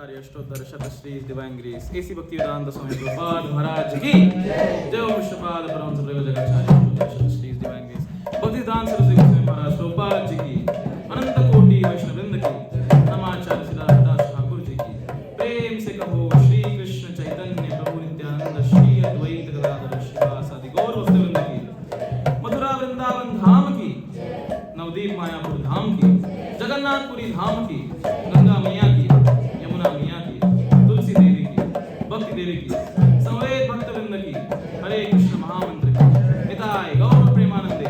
आचार्य अष्टोत्तर शतश्री divine grace AC Bhaktivedanta स्वामी प्रभुपाद महाराज की जय। विश्वपाद परम सर्व जगताचार्य अष्टोत्तर शतश्री डिवाइन ग्रेस भक्तिवेदांत सरस्वती गोस्वामी महाराज प्रभुपाद जी की अनंत कोटि वैष्णव वृंद की नमाचार्य सिद्धार्थ ठाकुर जी की प्रेम से कहो श्री कृष्ण चैतन्य प्रभु नित्यानंद श्री अद्वैत गदाधर श्रीवासादि गौर वृंद की मथुरा वृंदावन धाम की नवदीप मायापुर धाम की जगन्नाथपुरी धाम की गंगा मैया की यमुना मैया की तुलसी देवी की भक्ति देवी की समवेत भक्त वृंद की हरे कृष्ण महामंत्र की निताय गौर प्रेमानंदे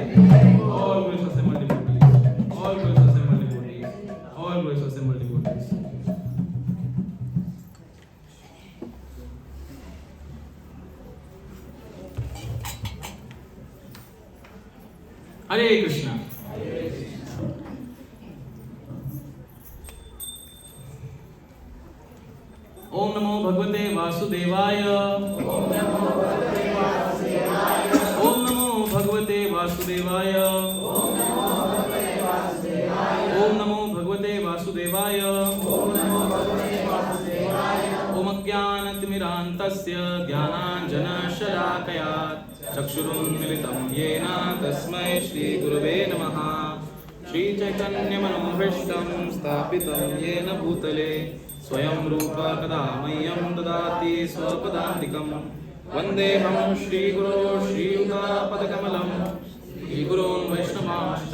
और गुरु से मल्टीपुल और गुरु से मल्टीपुल और गुरु से मल्टीपुल। हरे कृष्णा। ओम नमो भगवते वासुदेवाय ओम नमो भगवते वासुदेवाय ओम नमो भगवते वासुदेवाय ओम नमो भगवते वासुदेवाय ओम अज्ञानतिमिरान्तस्य ज्ञानाञ्जनशलाकया चक्षुरुन्मिलितं येन तस्मै श्रीगुरवे नमः। श्रीचैतन्यमनोभीष्टं स्थापितं येन भूतले स्वयं रूप कदा मह्यं ददाति स्वपदान्तिकं वन्देऽहं श्रीगुरो श्रीयुतापदकमलं श्रीगुरोन् वैष्णवांश्च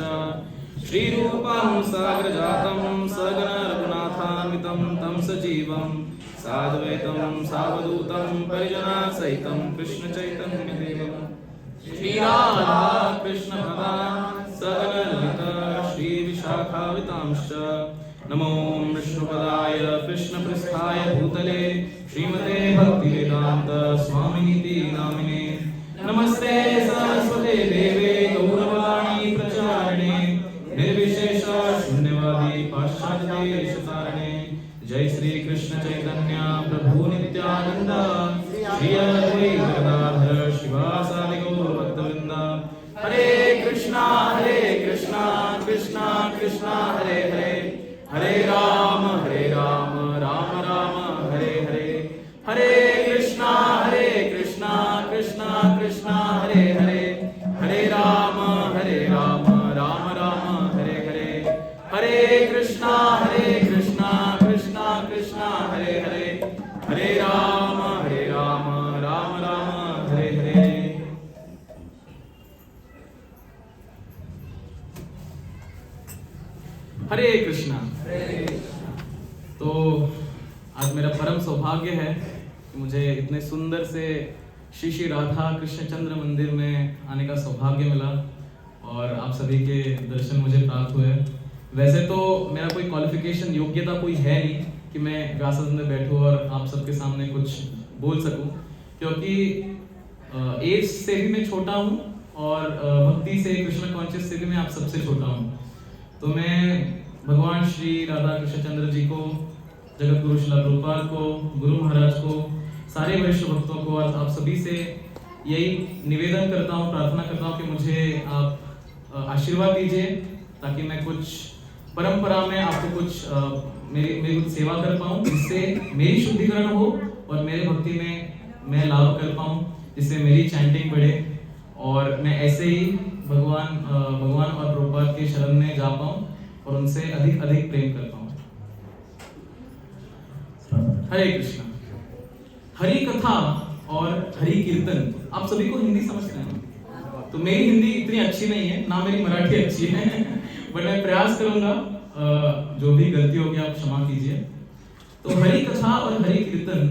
श्रीरूपं सागरजातं सगण रघुनाथान्वितं तं सजीवं साद्वैतं सावधूतं परिजनसहितं कृष्णचैतन्यदेवं श्रीराधा कृष्ण भगवान् सगण श्रीविशाखावितांश्च नमो विष्णुपदाय कृष्णपृष्ठाय भूतले श्रीमते भक्तिवेदांत स्वामिनिति नामिने नमस्ते सरस्वते देवे गौरवाणी प्रचारिणे निर्विशेष शून्यवादी पाश्चात्यदेशतारिणे जय श्री कृष्ण चैतन्य प्रभु नित्यानंद श्री अद्वैत गदाधर श्रीवासादि गौर भक्तवृंद। हरे कृष्णा कृष्णा कृष्णा हरे हरे हरे राम राम राम हरे हरे हरे कृष्णा कृष्णा कृष्णा हरे हरे हरे राम राम राम हरे हरे हरे कृष्णा कृष्णा कृष्णा हरे हरे हरे राम राम राम हरे हरे। हरे कृष्णा। तो आज मेरा परम सौभाग्य है कि मुझे इतने सुंदर से श्री श्री राधा कृष्णचंद्र मंदिर में आने का सौभाग्य मिला और आप सभी के दर्शन मुझे प्राप्त हुए। वैसे तो मेरा कोई क्वालिफिकेशन योग्यता कोई है नहीं कि मैं व्यासासन में बैठूं और आप सबके सामने कुछ बोल सकूं, क्योंकि एज से भी मैं छोटा हूं और भक्ति से कृष्ण कॉन्शियस से भी मैं आप सबसे छोटा हूं। तो मैं भगवान श्री राधा कृष्णचंद्र जी को, जगत गुरु श्रील प्रभुपाद को, गुरु महाराज को, सारे वैष्णव भक्तों को और आप सभी से यही निवेदन करता हूँ, प्रार्थना करता हूँ कि मुझे आप आशीर्वाद दीजिए ताकि मैं कुछ परंपरा में आपको कुछ मेरी कुछ सेवा कर पाऊँ, जिससे मेरी शुद्धिकरण हो और मेरे भक्ति में मैं लाभ कर पाऊँ, जिससे मेरी चैंटिंग बढ़े और मैं ऐसे ही भगवान और प्रभुपाद के शरण में जा पाऊँ और उनसे अधिक अधिक प्रेम कर पाऊँ। हरे कृष्णा। हरि कथा और हरि कीर्तन आप सभी को हिंदी समझते हैं, तो मेरी हिंदी इतनी अच्छी नहीं है, ना मेरी मराठी अच्छी है बट मैं प्रयास करूंगा, जो भी गलती होगी आप क्षमा कीजिए। तो हरि कथा और हरि कीर्तन,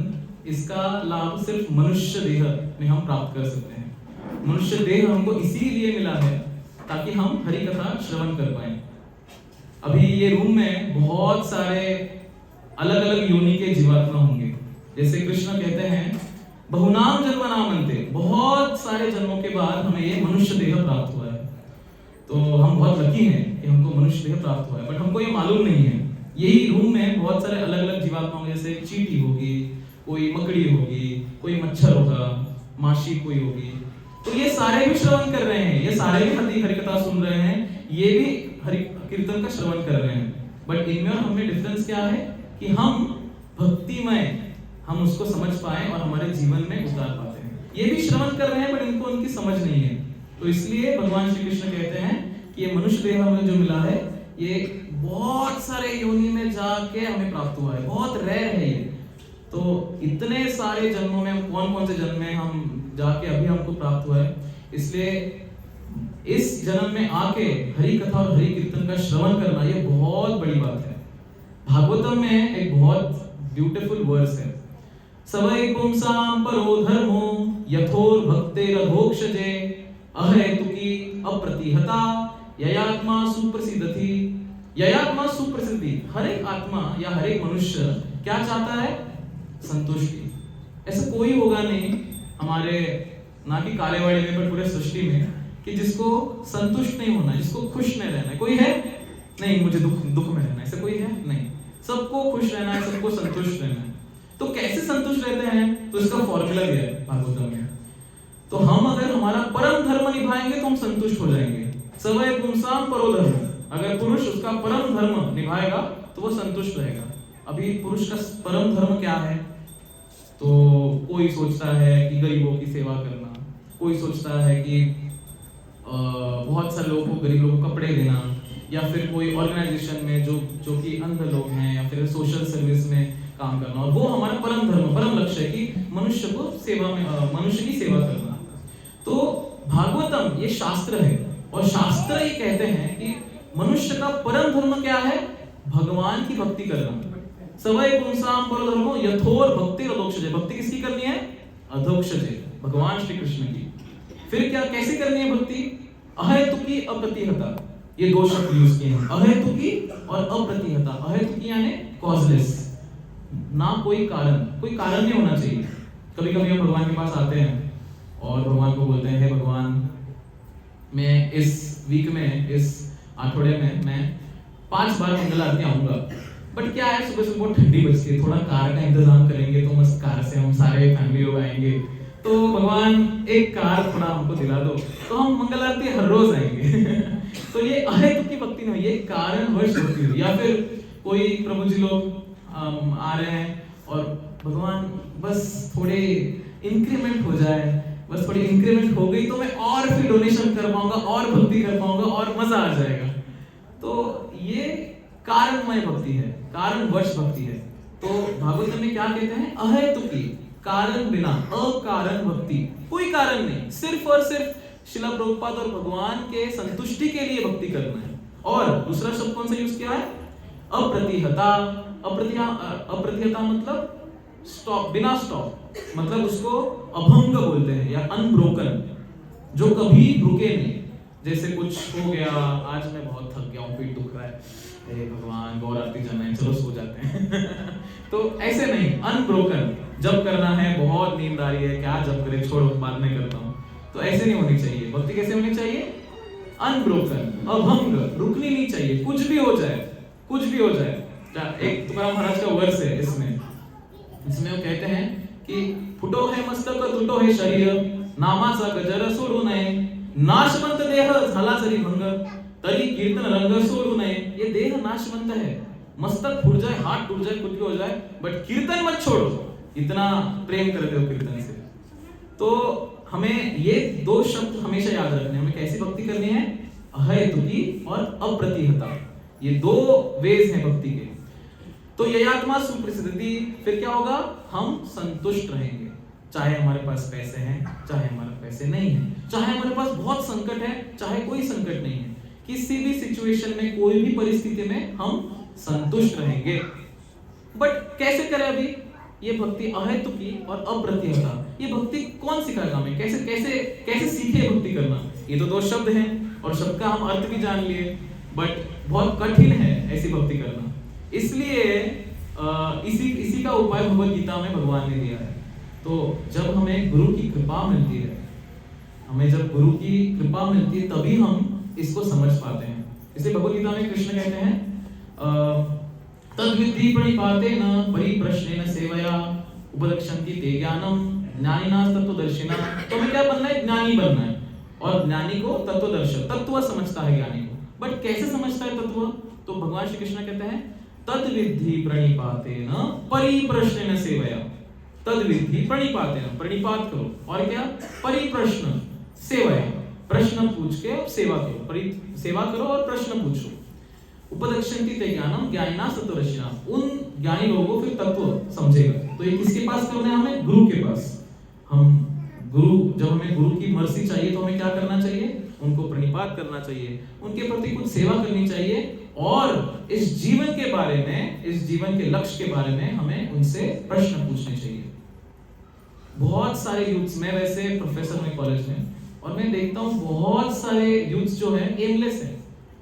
इसका लाभ सिर्फ मनुष्य देह में हम प्राप्त कर सकते हैं। मनुष्य देह हमको इसीलिए मिला है ताकि हम हरि कथा श्रवण कर पाए। अभी ये रूम में बहुत सारे अलग अलग योनि के जीवात्मा होंगे, जैसे कृष्ण कहते हैं बहुनाम जन्मनामन्ते, बहुत सारे जन्मों के बाद हमें ये मनुष्य देह प्राप्त हुआ है। तो हम बहुत लकी हैं कि हमको मनुष्य देह प्राप्त हुआ है, बट हमको ये मालूम नहीं है। यही रूम में बहुत सारे अलग अलग जीवात्मा होंगे, जैसे चींटी होगी, कोई मकड़ी होगी, कोई मच्छर होगा, माशी कोई होगी। तो ये सारे भी श्रवण कर रहे हैं, ये सारे भी हरि कथा सुन रहे हैं, ये भी हरि कीर्तन का श्रवण कर रहे हैं। बट इनमें और हमें डिफरेंस क्या है कि हम भक्तिमय हम उसको समझ पाए और हमारे जीवन में उतार पाते हैं। ये भी श्रवण कर रहे हैं, बट इनको उनकी समझ नहीं है। तो इसलिए भगवान श्री कृष्ण कहते हैं कि ये मनुष्य देह हमें जो मिला है, ये बहुत सारे योनि में जाके हमें प्राप्त हुआ है, बहुत रेयर है ये। तो इतने सारे जन्मों में कौन कौन से जन्म में हम जाके अभी हमको प्राप्त हुआ है। इसलिए इस जन्म में आके हरि कथा और हरि कीर्तन का श्रवण करना ये बहुत बड़ी बात है। भागवतम में एक बहुत ब्यूटीफुल वर्स है, सवै पुंसाम परो धर्मो यथोर भक्तेरधोक्षजे अहेतुकी अप्रतिहता ययात्मा सुप्रसिद्धि। ययात्मा सुप्रसिद्धि, हर एक आत्मा या हर एक मनुष्य क्या चाहता है? संतुष्टि। ऐसा कोई होगा नहीं हमारे, ना कि कालेवाड़ी में पर पूरे सृष्टि में, कि जिसको संतुष्ट नहीं होना, जिसको खुश नहीं रहना है। कोई है? नहीं, मुझे दुख में रहना है, ऐसा कोई है? नहीं। सबको खुश रहना है, सबको संतुष्ट रहना है। तो कैसे संतुष्ट रहते हैं? तो इसका फॉर्मूला दिया है भागवतम में। तो हम अगर हमारा परम धर्म निभाएंगे तो हम संतुष्ट हो जाएंगे। सवै पुंसाम परो धर्म, अगर पुरुष उसका परम धर्म निभाएगा तो वो संतुष्ट रहेगा। अभी पुरुष का परम धर्म क्या है? तो कोई सोचता है कि गरीबों की सेवा करना, कोई सोचता है कि बहुत सारे लोगों को, गरीब लोगों को कपड़े देना, या फिर कोई ऑर्गेनाइजेशन में जो कि अंध लोग हैं, या फिर सोशल सर्विस में काम करना। और वो हमारा परम धर्म, परम लक्ष्य है कि मनुष्य को सेवा में, मनुष्य की सेवा करना। तो भागवतम ये शास्त्र है, और शास्त्र ये कहते हैं कि मनुष्य का परम धर्म क्या है? भगवान की भक्ति करना। सवै पुंसाम परो धर्मो यथोर भक्तिरधोक्षजे। भक्ति किसकी करनी है? अधोक्षजे, भगवान श्री कृष्ण की। फिर क्या, कैसे करनी है भक्ति? अहेतुकी अप्रतिहता, ये दो शब्द यूज किए हैं, अहेतुकी और अप्रतिहता। अहेतुकी यानी कॉजलेस, ना कोई कारण नहीं होना चाहिए। कभी कभी हम भगवान के पास आते हैं और भगवान को बोलते हैं, हे भगवान, मैं इस वीक में, इस आठवड़े में मैं 5 बार मंगल आरती आऊंगा, बट क्या है, सुबह सुबह बहुत ठंडी बजती है, थोड़ा कार का इंतजाम करेंगे तो मस्त कार से हम सारे फैमिली लोग आएंगे, तो भगवान एक कार थोड़ा हमको दिला दो, तो हम मंगल आरती हर रोज आएंगे। तो ये अहेतुकी भक्ति नहीं, ये कारणवश भक्ति हुई। या फिर कोई प्रभु जी लोग आ रहे हैं और भगवान बस थोड़े इंक्रीमेंट हो जाए, बस थोड़ी इंक्रीमेंट हो गई तो मैं और फिर डोनेशन कर पाऊंगा, और भक्ति कर पाऊंगा, और मजा आ जाएगा। तो ये कारणमय भक्ति है, कारणवश भक्ति है। तो भागवत में क्या कहते हैं? अहेतुकी, कारण बिना, अकारण भक्ति, कोई कारण नहीं, सिर्फ और सिर्फ श्रील प्रभुपाद और भगवान के संतुष्टि के लिए भक्ति करना है। और दूसरा शब्द कौन सा यूज किया है? अप्रतिहता। अप्रतिहता मतलब स्टॉप, बिना स्टॉप, मतलब उसको अभंग बोलते हैं, या अनब्रोकन, जो कभी रुके नहीं। जैसे कुछ हो गया, आज मैं बहुत थक गया हूँ, पीठ दुख रहा है, हे भगवान गौर आरती जाना है, चलो सो जाते हैं। तो ऐसे नहीं, अनब्रोकन, जब करना है, बहुत नींद आ रही है, क्या जब करे, छोड़ो बाद में करता हूँ, तो ऐसे नहीं होनी चाहिए। भक्ति कैसे होनी चाहिए? अनब्रोकन, अभंग, रुकनी नहीं चाहिए, कुछ भी हो जाए, कुछ भी हो जाए। एक तुकाराम महाराज का वर्स है इसमें वो कहते हैं कि फुटो है मस्तक, तुटो है शरीर, नामाचा गजर सोडू नये, नाशवंत देह झाला जरी भंग, तरी कीर्तन रंग सोडू नये। ये देह नाशवंत है, मस्तक फूट जाए, हाथ टूट जाए, कुछ भी हो जाए, बट कीर्तन मत छोड़ो, इतना प्रेम करते हो कीर्तन से। तो हमें ये दो शब्द हमेशा याद रखने हैं। हमें कैसी भक्ति करनी है? अहेतुकी और अप्रतिहता, ये दो वेज हैं भक्ति के। तो ययात्मा सुप्रसिद्धि, फिर क्या होगा? हम संतुष्ट रहेंगे, चाहे हमारे पास पैसे हैं, चाहे हमारे पैसे नहीं है, चाहे हमारे पास बहुत संकट है, चाहे कोई संकट नहीं है, किसी भी सिचुएशन में, कोई भी परिस्थिति में हम संतुष्ट रहेंगे। बट कैसे करें? अभी ये भक्ति अहेतुकी और अप्रतिहता, ये भक्ति कौन सिखाएगा हमें? कैसे कैसे कैसे सीखे भक्ति करना? ये तो दो शब्द हैं और शब्द का हम अर्थ भी जान लिए, बट बहुत कठिन है ऐसी भक्ति करना। इसलिए इसी का उपाय भगवद गीता में भगवान ने दिया है। तो जब हमें गुरु की कृपा मिलती है, तभी हम इसको समझ पाते हैं। इसलिए भगवद गीता में कृष्ण कहते हैं तद्विद्धि प्रणिपातेन परिप्रश्नेन सेवया उपलक्ष्यन्ति ते ज्ञानम ज्ञानिनाः तत्त्वदर्शिनः। तो हमें क्या बनना है? ज्ञानी बनना है। और ज्ञानी को तत्वदर्शी, तत्व समझता है ज्ञानी को। बट कैसे समझता है तत्व? तो भगवान श्री कृष्ण कहते हैं तद्विद्धि प्रणिपातेन परिप्रश्नेन सेवया। तद्विद्धि प्रणिपातेन, प्रणिपात करो और क्या, परिप्रश्न सेवया, प्रश्न पूछ के सेवा करो, सेवा करो और प्रश्न पूछो। उपदक्षन्ति ते ज्ञानम ज्ञानिना सत्वरशिना, उन ज्ञानी लोगों को फिर तत्व समझेगा। तो ये किसके पास करना है हमें, गुरु के पास। हम गुरु, जब हमें गुरु की मर्जी चाहिए तो हमें क्या करना चाहिए, उनको प्रणिपात करना चाहिए, उनके प्रति कुछ सेवा करनी चाहिए और इस जीवन के बारे में, इस जीवन के लक्ष्य के बारे में हमें उनसे प्रश्न पूछने चाहिए। बहुत सारे यूथ्स, मैं वैसे प्रोफेसर हूं कॉलेज में और मैं देखता हूं बहुत सारे यूथ्स जो हैं एमलेस हैं।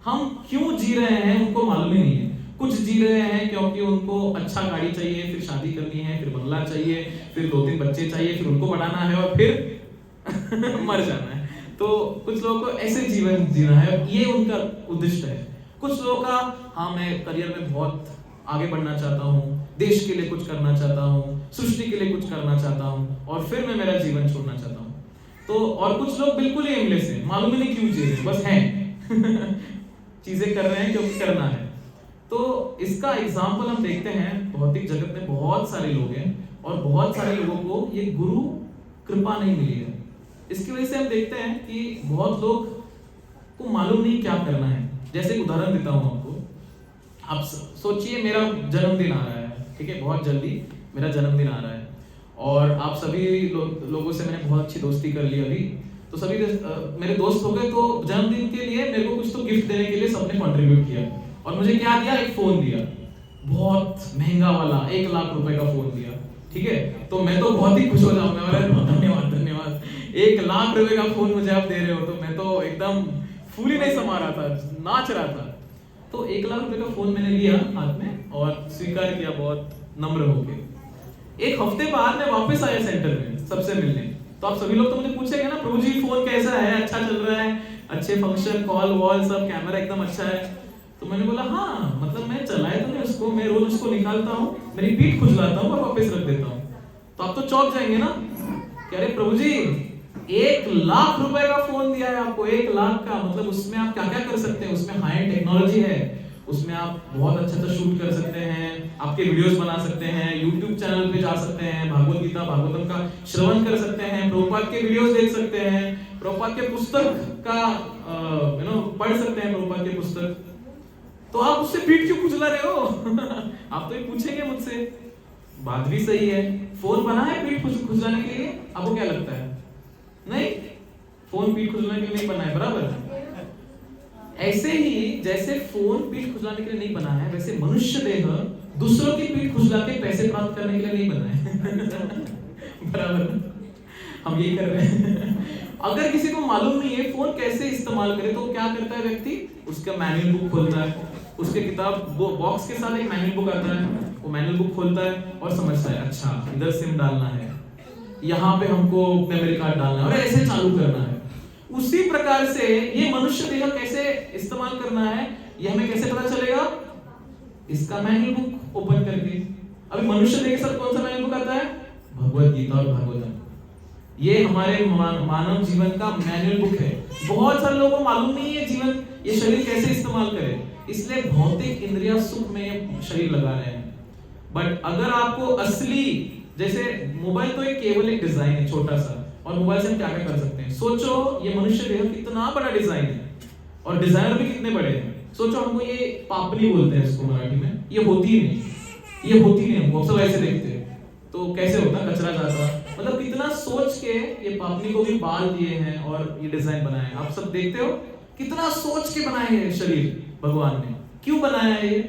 हम क्यों जी रहे हैं उनको मालूम ही नहीं है। कुछ जी रहे हैं क्योंकि उनको अच्छा गाड़ी चाहिए, फिर शादी करनी है, फिर बंगला चाहिए, फिर 2-3 बच्चे चाहिए, फिर उनको बढ़ाना है और फिर मर जाना है। तो कुछ लोगों को ऐसे जीवन जीना है, ये उनका उद्देश्य है। कुछ लोगों का, हाँ मैं करियर में बहुत आगे बढ़ना चाहता हूँ, देश के लिए कुछ करना चाहता हूँ, सृष्टि के लिए कुछ करना चाहता हूँ और फिर मैं मेरा जीवन छोड़ना चाहता हूँ। तो और कुछ लोग बिल्कुल ही एमलेस हैं, मालूम ही नहीं क्यों जी रहे, बस हैं चीजें कर रहे हैं क्योंकि करना है। तो इसका एग्जाम्पल हम देखते हैं भौतिक जगत में, बहुत सारे लोग हैं और बहुत सारे लोगों को ये गुरु कृपा नहीं मिली है। इसकी वजह से हम देखते हैं कि बहुत लोग को मालूम नहीं क्या करना है। जैसे एक उदाहरण देता हूं आपको। आप सोचिए मेरा जन्मदिन आ रहा है, ठीक है, बहुत जल्दी मेरा जन्मदिन आ रहा है और आप सभी लोगों से मैंने बहुत अच्छी दोस्ती कर ली अभी। तो सभी मेरे दोस्त हो गए, तो जन्मदिन के लिए मेरे को कुछ तो गिफ्ट देने के लिए सबने कंट्रीब्यूट किया और मुझे क्या दिया, एक फोन दिया, बहुत महंगा वाला 1 लाख रुपए का फोन दिया, ठीक है। तो मैं तो बहुत ही खुश हो जाऊंगा, धन्यवाद धन्यवाद, 1 लाख रुपए का फोन मुझे आप दे रहे हो। तो मैं तो एकदम फूल ही नहीं समा रहा था, नाच रहा था। तो 1 लाख रुपए का फोन मैंने लिया हाथ में और स्वीकार किया बहुत नम्र होके। एक हफ्ते बाद मैं वापस आया सेंटर में सबसे मिलने। तो आप सभी लोग तो मुझे पूछेंगे ना, प्रभु जी फोन कैसा है, अच्छा चल रहा है, अच्छे फंक्शन, कॉल वॉल सब, कैमरा एकदम अच्छा है। तो मैंने बोला हाँ, मतलब मैं चलाया तो नहीं उसको, मैं रोज उसको निकालता हूँ, मेरी पीठ खुजलाता हूँ और वापस रख देता हूँ। तो आप तो चौंक जाएंगे ना, कह रहे प्रभु जी 1 लाख रुपए का फोन दिया है आपको, 1 लाख का, मतलब उसमें आप क्या क्या कर सकते हैं, उसमें हाई एंड टेक्नोलॉजी है, उसमें आप बहुत अच्छा शूट कर सकते हैं, आपके वीडियोस बना सकते हैं, YouTube चैनल पे जा सकते हैं, भागवत गीता भागवतम का श्रवण कर सकते हैं, प्रभुपाद के वीडियोस देख सकते हैं, प्रभुपाद के पुस्तक का पढ़ सकते हैं, प्रभुपाद के पुस्तक। तो आप उससे पीठ क्यों खुजला रहे हो आप तो ये पूछेंगे मुझसे, बात भी सही है। फोन बना है पीठ खुजलाने के लिए? आपको क्या लगता है? नहीं, फोन पीठ खुजलाने के लिए नहीं बना है, बराबर। ऐसे ही जैसे फोन पीठ खुजलाने के लिए नहीं बना है, वैसे मनुष्य देह दूसरों की पीठ खुजला के पैसे प्राप्त करने के लिए नहीं बना है बराबर, हम यही कर रहे हैं अगर किसी को मालूम नहीं है फोन कैसे इस्तेमाल करे, तो क्या करता है व्यक्ति, उसका मैनुअल बुक खोलता है, उसके किताब बॉक्स के साथ एक मैनुअल बुक आता है, वो मैनुअल बुक खोलता है और समझता है अच्छा इधर सिम डालना है, यहाँ पे हमको मेमोरी कार्ड डालना है और ऐसे चालू करना है। उसी प्रकार से ये मनुष्य देह कैसे इस्तेमाल करना है, ये हमें कैसे पता चलेगा? इसका मैनुअल बुक ओपन करके। अभी मनुष्य देह के साथ कौन सा मैनुअल बुक आता है? भगवत गीता और भागवतम। ये हमारे मानव जीवन का मैनुअल बुक है। बहुत सारे लोगों को मालूम नहीं है जीवन, ये शरीर कैसे इस्तेमाल करे, इसलिए भौतिक इंद्रिया सुख में शरीर लगा रहे हैं। बट अगर आपको असली, जैसे मोबाइल तो एक केवल एक डिजाइन है छोटा सा, और मोबाइल से हम क्या क्या कर सकते हैं। सोचो ये मनुष्य देह कितना बड़ा डिजाइन है और डिजाइनर भी कितने बड़े हैं। सोचो हमको ये पापनी बोलते हैं इसको मराठी में, ये होती ही नहीं, ये होती नहीं, हमको सब ऐसे देखते हैं तो कैसे होता, कचरा जाता, मतलब कितना सोच के ये पापनी को भी बाल दिए हैं और ये डिजाइन बनाए हैं। आप सब देखते हो कितना सोच के बनाए हैं शरीर भगवान ने। क्यों बनाया है ये?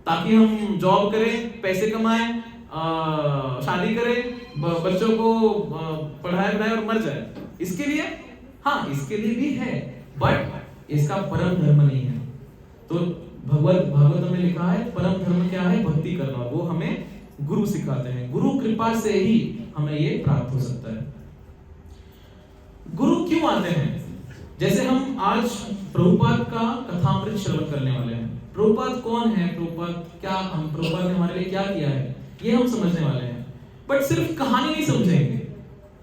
ताकि हम जॉब करें, पैसे कमाएं, शादी करें, बच्चों को पढ़ाए बढ़ाए और मर जाए, इसके लिए? हाँ, इसके लिए भी है, बट इसका परम धर्म नहीं है। तो भागवत में लिखा है परम धर्म क्या है? भक्ति करना। वो हमें गुरु सिखाते हैं, गुरु कृपा से ही हमें ये प्राप्त हो सकता है। गुरु क्यों आते हैं? जैसे हम आज प्रभुपाद का कथामृत श्रवण करने वाले हैं। प्रभुपाद कौन है, प्रभुपाद क्या, हम प्रभुपाद ने हमारे लिए क्या किया है, ये हम समझने वाले हैं। बट सिर्फ कहानी नहीं समझेंगे,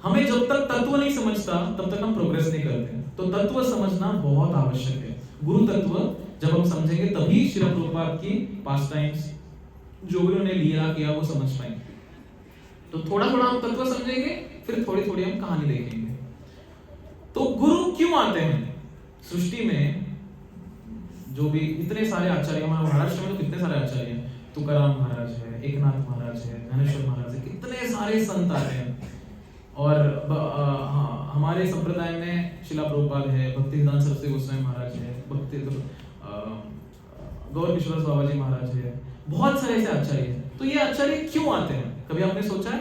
हमें जब तक तत्व नहीं समझता तब तक हम प्रोग्रेस नहीं करते। तो तत्व समझना बहुत आवश्यक है। गुरु तत्व जब हम समझेंगे तभी श्री प्रभुपाद की पास टाइम्स, जो भी उन्होंने लीला किया वो समझ पाए। तो थोड़ा थोड़ा हम तत्व समझेंगे, फिर थोड़ी थोड़ी हम कहानी देखेंगे। तो गुरु क्यों आते हैं सृष्टि में? जो भी इतने सारे आचार्य, हमारे महाराष्ट्र में तो कितने सारे आचार्य हैं, तुकाराम महाराज है, एकनाथ महाराज है, ज्ञानेश्वर महाराज है, कितने सारे संत आते हैं। और हमारे संप्रदाय में शिला प्रभुपाद है, भक्ति सिद्धांत सरस्वती गोस्वामी महाराज है, भक्ति गौर किशोर बाबा जी महाराज है, बहुत सारे ऐसे आचार्य हैं। तो ये आचार्य क्यों आते हैं, कभी आपने सोचा है?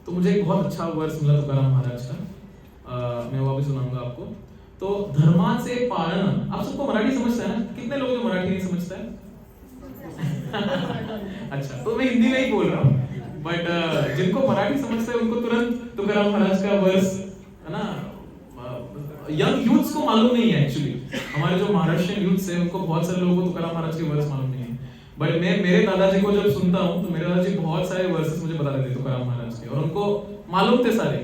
तो मुझे एक बहुत अच्छा वर्स मिला तुकाराम महाराज का, मैं वो भी सुनाऊंगा आपको। तो धर्माचे पालन, आप सबको मराठी समझता है ना? कितने लोग जो मराठी नहीं समझता है? अच्छा, तो मैं हिंदी में ही बोल रहा हूँ, बट जिनको मराठी समझता है उनको तुरंत तुकाराम महाराज का वर्स, है ना, यंग यूथ्स को मालूम नहीं है एक्चुअली। हमारे जो महाराष्ट्रियन यूथ्स है उनको, बहुत सारे लोगों को तुकाराम महाराज के वर्स मालूम नहीं है। बट मैं मेरे दादाजी को जब सुनता हूँ तो मेरे दादाजी बहुत सारे वर्सेस मुझे बता देते तुकाराम महाराज के, और उनको मालूम थे सारे।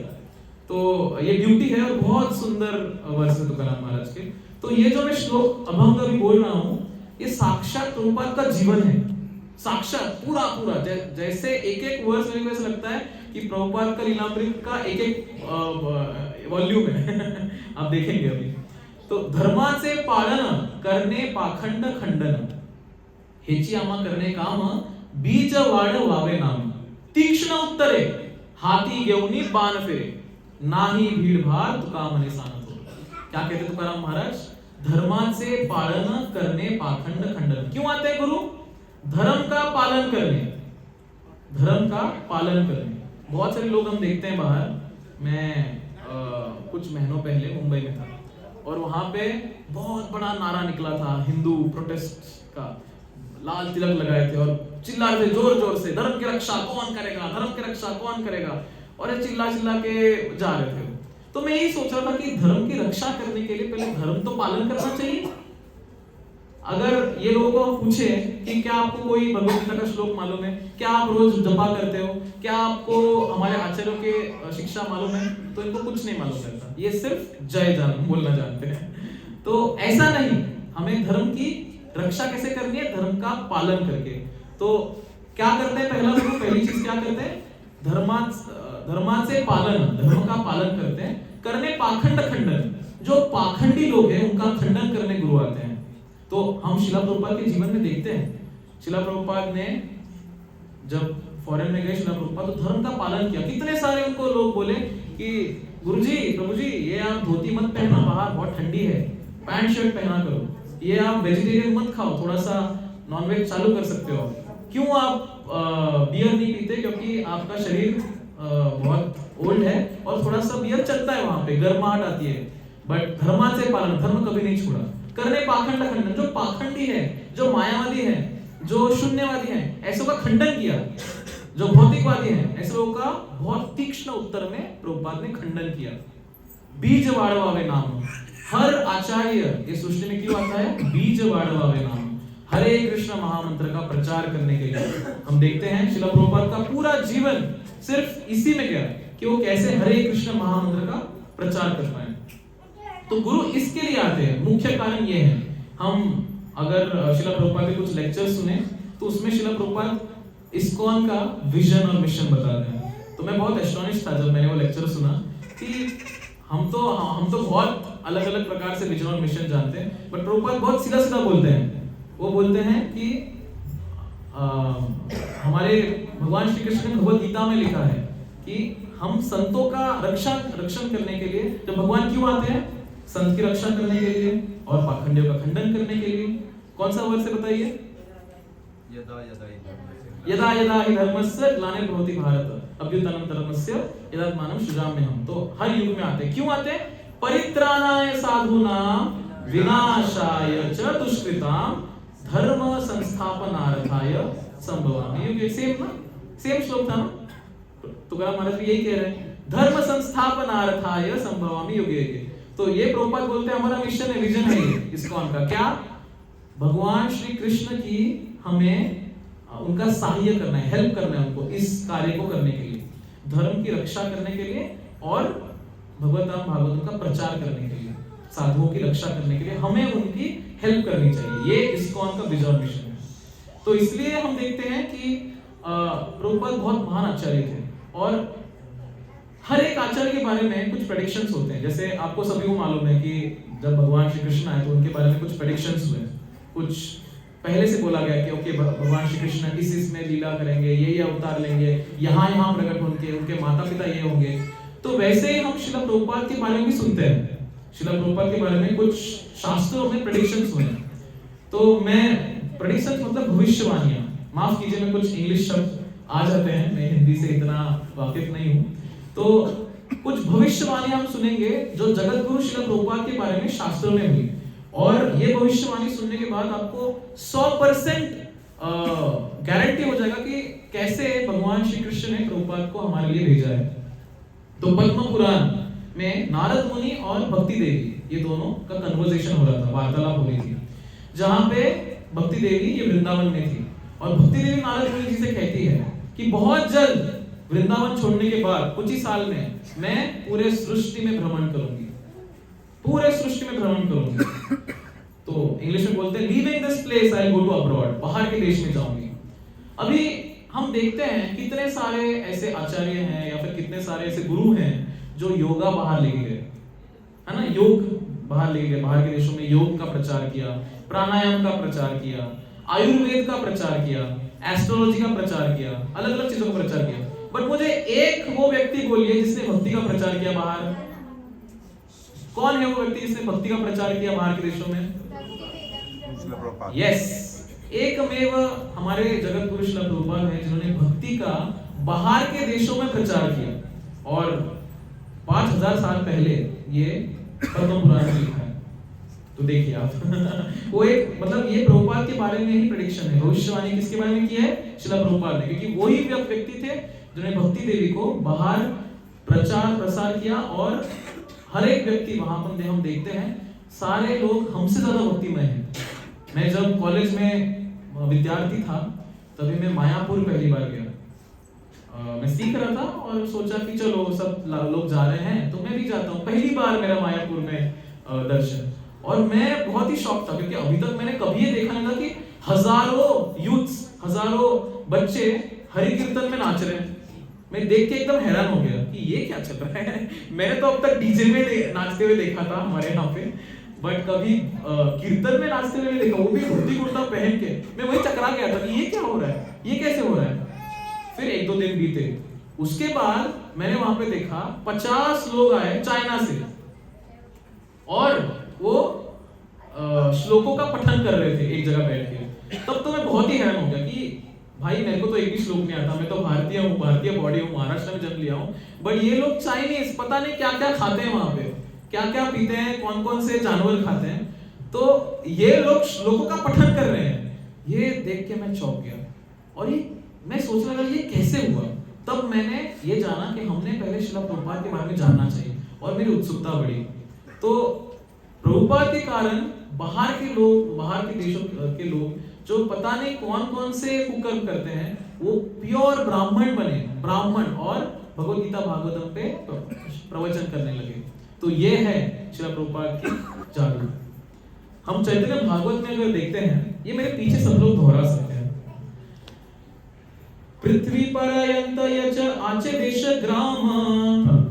तो ये ब्यूटी है, और बहुत सुंदर वर्स है तुकाराम महाराज के। तो ये जो मैं श्लोक अभंग अभी बोल रहा हूँ, ये साक्षात प्रभुपाद का जीवन है, साक्षात पूरा पूरा। जैसे एक एक वर्स मेरे को ऐसा लगता है कि प्रभुपाद का लीलामृत का एक एक वॉल्यूम है। आप देखेंगे अभी। तो धर्माचे पालन करणे पाखंड खंडन, हेची आम्हा करणे काम बीज वाढ वावे नाम, तीक्ष्ण उत्तरे हाती घेऊनी बाण फेरे, नाही भीड़ भार तुका मने सांगतो। क्या कहते तुकाराम महाराज? धर्माचे पालन करने पाखंड खंडन। क्यों आते हैं गुरु? धर्म का पालन करने, धर्म का पालन करने। बहुत सारे लोग हम देखते हैं बाहर। मैं कुछ महीनों पहले मुंबई में था, और वहां पे बहुत बड़ा नारा निकला था हिंदू प्रोटेस्ट का, लाल तिलक लगाए थे और चिल्ला रहे थे जोर जोर से, धर्म की रक्षा कौन करेगा, धर्म की रक्षा कौन करेगा, और ये चिल्ला चिल्ला के जा रहे थे। तो मैं यही सोच रहा था कि धर्म की रक्षा करने के लिए पहले धर्म तो पालन करना चाहिए। अगर ये लोगों को पूछे कि क्या आपको कोई भगवद गीता का श्लोक मालूम है, क्या आप रोज जपा करते हो, क्या आपको हमारे आचार्यों के शिक्षा मालूम है, तो इनको कुछ नहीं मालूम रहता। ये सिर्फ जय जान बोलना जानते हैं। तो ऐसा नहीं, हमें धर्म की रक्षा कैसे करनी है? धर्म का पालन करके। तो क्या करते हैं? पहली चीज क्या करते हैं? धर्माचे पालन, धर्म का पालन करते हैं, करने पाखंड खंडन। जो पाखंडी लोग हैं उनका खंडन करने गुरु आते हैं। तो हम शिला प्रभुपाद के जीवन में देखते हैं, शिला प्रभुपाद ने जब फॉरेन में गए, शिला प्रभुपाद तो धर्म का पालन किया। कितने सारे उनको लोग बोले कि गुरुजी, प्रभुजी, ये आप धोती मत पहनना, बाहर बहुत ठंडी है, पैंट शर्ट पहना करो, ये आप वेजिटेरियन मत खाओ, थोड़ा सा नॉनवेज चालू कर सकते हो। क्यों आप बियर नहीं पीते? क्योंकि आपका शरीर बहुत ओल्ड है और थोड़ा सा बियर चलता है, वहां पे गर्माहट आती है। बट धर्माचे पालन, धर्म कभी नहीं छोड़ा। करने पाखंड खंडन, जो पाखंडी है, जो मायावादी है, जो शून्यवादी है, ऐसों का खंडन किया। जो भौतिकवादी है, ऐसे लोगों का बहुत तीक्ष्ण उत्तर में प्रभुपाद ने खंडन किया। बीज वाढ़वावे नाम, हर आचार्य इस सृष्टि में क्यों आता है? बीज वाढ़वावे नाम, हरे कृष्ण महामंत्र का प्रचार करने के लिए। हम देखते हैं शिला प्रभुपाद का पूरा जीवन सिर्फ इसी में गया कि वो कैसे हरे कृष्ण महामंत्र का प्रचार कर पाए। तो गुरु इसके लिए आते हैं, मुख्य कारण ये है। हम अगर शिला प्रभुपाद के कुछ लेक्चर सुने तो उसमें शिला प्रभुपाद इस्कॉन का विजन और मिशन बताते हैं। तो मैं बहुत एस्टोनिश था जब मैंने वो लेक्चर सुना कि हम तो बहुत अलग अलग प्रकार से विजन और मिशन जानते हैं, बट प्रभुपाद बहुत सीधा सीधा बोलते हैं। वो बोलते हैं कि हमारे भगवान श्री कृष्ण ने भगवद गीता में लिखा है कि हम संतों का रक्षण करने के लिए जब भगवान क्यों आते हैं? संत की रक्षा करने के लिए और पाखंडियों का खंडन करने के लिए। कौन सा वर्ष है बताइए? यदा यदा हि धर्मस्य ग्लानिर्भवति भारत अभ्युत्थानं धर्मस्य यदात्मानं सृजाम्यहम्। तो हर युग में आते हैं। क्यों आते हैं? परित्राणाय साधूनां विनाशाय च दुष्कृतां धर्म संस्थापनार्थाय संभवामि। ये सेम श्लोक था ना? तुकाराम महाराज भी यही कह रहे हैं, धर्म संस्थापनार्थाय संभवामि युगे युगे। तो ये प्रभुपाद बोलते हैं हमारा मिशन है, विजन है इस्कॉन का। क्या? भगवान श्री कृष्ण की हमें उनका सहाय्य करना है, हेल्प करना है उनको इस कार्य को करने के लिए, धर्म की रक्षा करने के लिए और भगवत भागवतों का प्रचार करने के लिए, साधुओं की रक्षा करने के लिए हमें उनकी हेल्प करनी चाहिए। ये इस्कॉन का विजन मिशन है। तो इसलिए हम देखते हैं कि प्रभुपाद बहुत महान आचार्य थे और हर एक आचार्य के बारे में कुछ प्रेडिक्शंस होते हैं। जैसे आपको सभी को मालूम है कि जब भगवान श्री कृष्ण आए तो उनके बारे में कुछ प्रेडिक्शंस हुए, कुछ पहले से बोला गया कि ओके भगवान श्री कृष्ण इसमें लीला करेंगे, ये अवतार लेंगे, यहाँ प्रकट होंगे, उनके माता पिता ये होंगे। तो वैसे ही हम श्रील प्रभुपाद के बारे में भी सुनते हैं। श्रील प्रभुपाद के बारे में कुछ शास्त्रों में प्रेडिक्शंस हुए। तो मैं प्रेडिक्शंस मतलब भविष्यवाणियां, माफ कीजिए मैं कुछ इंग्लिश शब्द आ जाते हैं, मैं हिंदी से इतना वाकिफ नहीं हूँ। तो कुछ भविष्यवाणियां हम सुनेंगे जो जगत गुरु श्रील प्रभुपाद के बारे में शास्त्रों में हुई, और ये भविष्यवाणी सुनने के बाद आपको 100% गारंटी हो जाएगा कि कैसे भगवान श्री कृष्ण ने प्रभुपाद को हमारे लिए भेजा है। तो पद्म पुराण में नारद मुनि और भक्ति देवी ये दोनों का कन्वर्सेशन हो रहा था, वार्तालाप हो रही थी, जहां पे भक्ति देवी ये वृंदावन में थी और भक्ति देवी नारद मुनि जी से कहती है कि बहुत जल्द वृंदावन छोड़ने के बाद कुछ ही साल में मैं पूरे सृष्टि में भ्रमण करूंगी, पूरे सृष्टि में भ्रमण करूंगी। तो इंग्लिश में बोलते हैं leaving this place I go to abroad, बाहर के देश में जाऊंगी। अभी हम देखते हैं कितने सारे ऐसे आचार्य हैं या फिर कितने सारे ऐसे गुरु हैं जो योगा बाहर लेके गए, है ना, योग बाहर लेके गए, बाहर के देशों में योग का प्रचार किया, प्राणायाम का प्रचार किया, आयुर्वेद का प्रचार किया, एस्ट्रोलॉजी का प्रचार किया, अलग अलग चीजों का प्रचार किया। बट मुझे एक वो व्यक्ति बोलिए जिसने भक्ति का प्रचार किया बाहर। कौन है वो व्यक्ति जिसने भक्ति का प्रचार किया बाहर के देशों में? यस, एकमेव हमारे जगत गुरु श्रील प्रभुपाद हैं जिन्होंने भक्ति का बाहर के देशों में प्रचार किया, और 5000 साल पहले ये पद्म पुराण में लिखा है। तो देखिए आप वो एक मतलब ये प्रभुपाद के बारे में ही प्रेडिक्शन है, भविष्यवाणी किसके बारे में की है? श्रील प्रभुपाद ने, क्योंकि वही व्यक्ति थे जिन्होंने भक्ति देवी को बाहर प्रचार प्रसार किया। और हर एक व्यक्ति वहां पर हम देखते हैं सारे लोग हमसे ज्यादा भक्तिमय हैं। मैं जब कॉलेज में विद्यार्थी था तभी मैं मायापुर पहली बार गया। मैं सीख रहा था और सोचा कि चलो सब लोग जा रहे हैं तो मैं भी जाता हूँ। पहली बार मेरा मायापुर में दर्शन, और मैं बहुत ही शॉक था क्योंकि अभी तक मैंने कभी ये देखा नहीं था कि हजारों यूथ्स, हजारों बच्चे हरि कीर्तन में नाच रहे हैं। मैं देख के एकदम हैरान हो गया कि ये क्या चल रहा है। मैंने तो अब तक डीजे में नाचते हुए देखा था हमारे यहाँ पे, बट कभी कीर्तन में नाचते हुए देखा, वो भी धोती कुर्ता पहन के। मैं वही चकरा गया था कि ये क्या हो रहा है, ये कैसे हो रहा है। फिर 1-2 दिन बीते, उसके बाद मैंने वहां पे देखा 50 लोग आए चाइना से और वो श्लोकों का पठन कर रहे थे एक जगह बैठ के। तब तो मैं बहुत ही हैरान हो गया कि भाई मेरे को तो एक भी श्लोक नहीं आता, मैं तो भारतीय हूँ, भारतीय बॉडी हूँ, महाराष्ट्र में जन्म लिया हूँ, बट ये लोग चाइनीज पता नहीं क्या क्या खाते हैं वहां पे, क्या क्या पीते हैं, कौन कौन से जानवर खाते हैं। तो ये लोग श्लोकों का पठन कर रहे हैं। ये देख के मैं चौंक गया और ये मैं सोचने लगा ये कैसे हुआ। तब मैंने ये जाना कि हमने पहले श्रील प्रभुपाद के बारे में जानना चाहिए और मेरी उत्सुकता बढ़ी। तो प्रभुपाद के कारण बाहर के लोग, बाहर के देशों के लोग जो पता नहीं कौन कौन से कुकर्म करते हैं, वो प्योर ब्राह्मण बने, ब्राह्मण, और भगवद गीता भागवतम पे प्रवचन करने लगे। तो ये है श्रील प्रभुपाद की जादू। हम चैतन्य भागवत में अगर देखते हैं, ये मेरे पीछे सब लोग दोहरा सकते हैं। पृथ्वी पर्यंत यच आचे देश ग्राम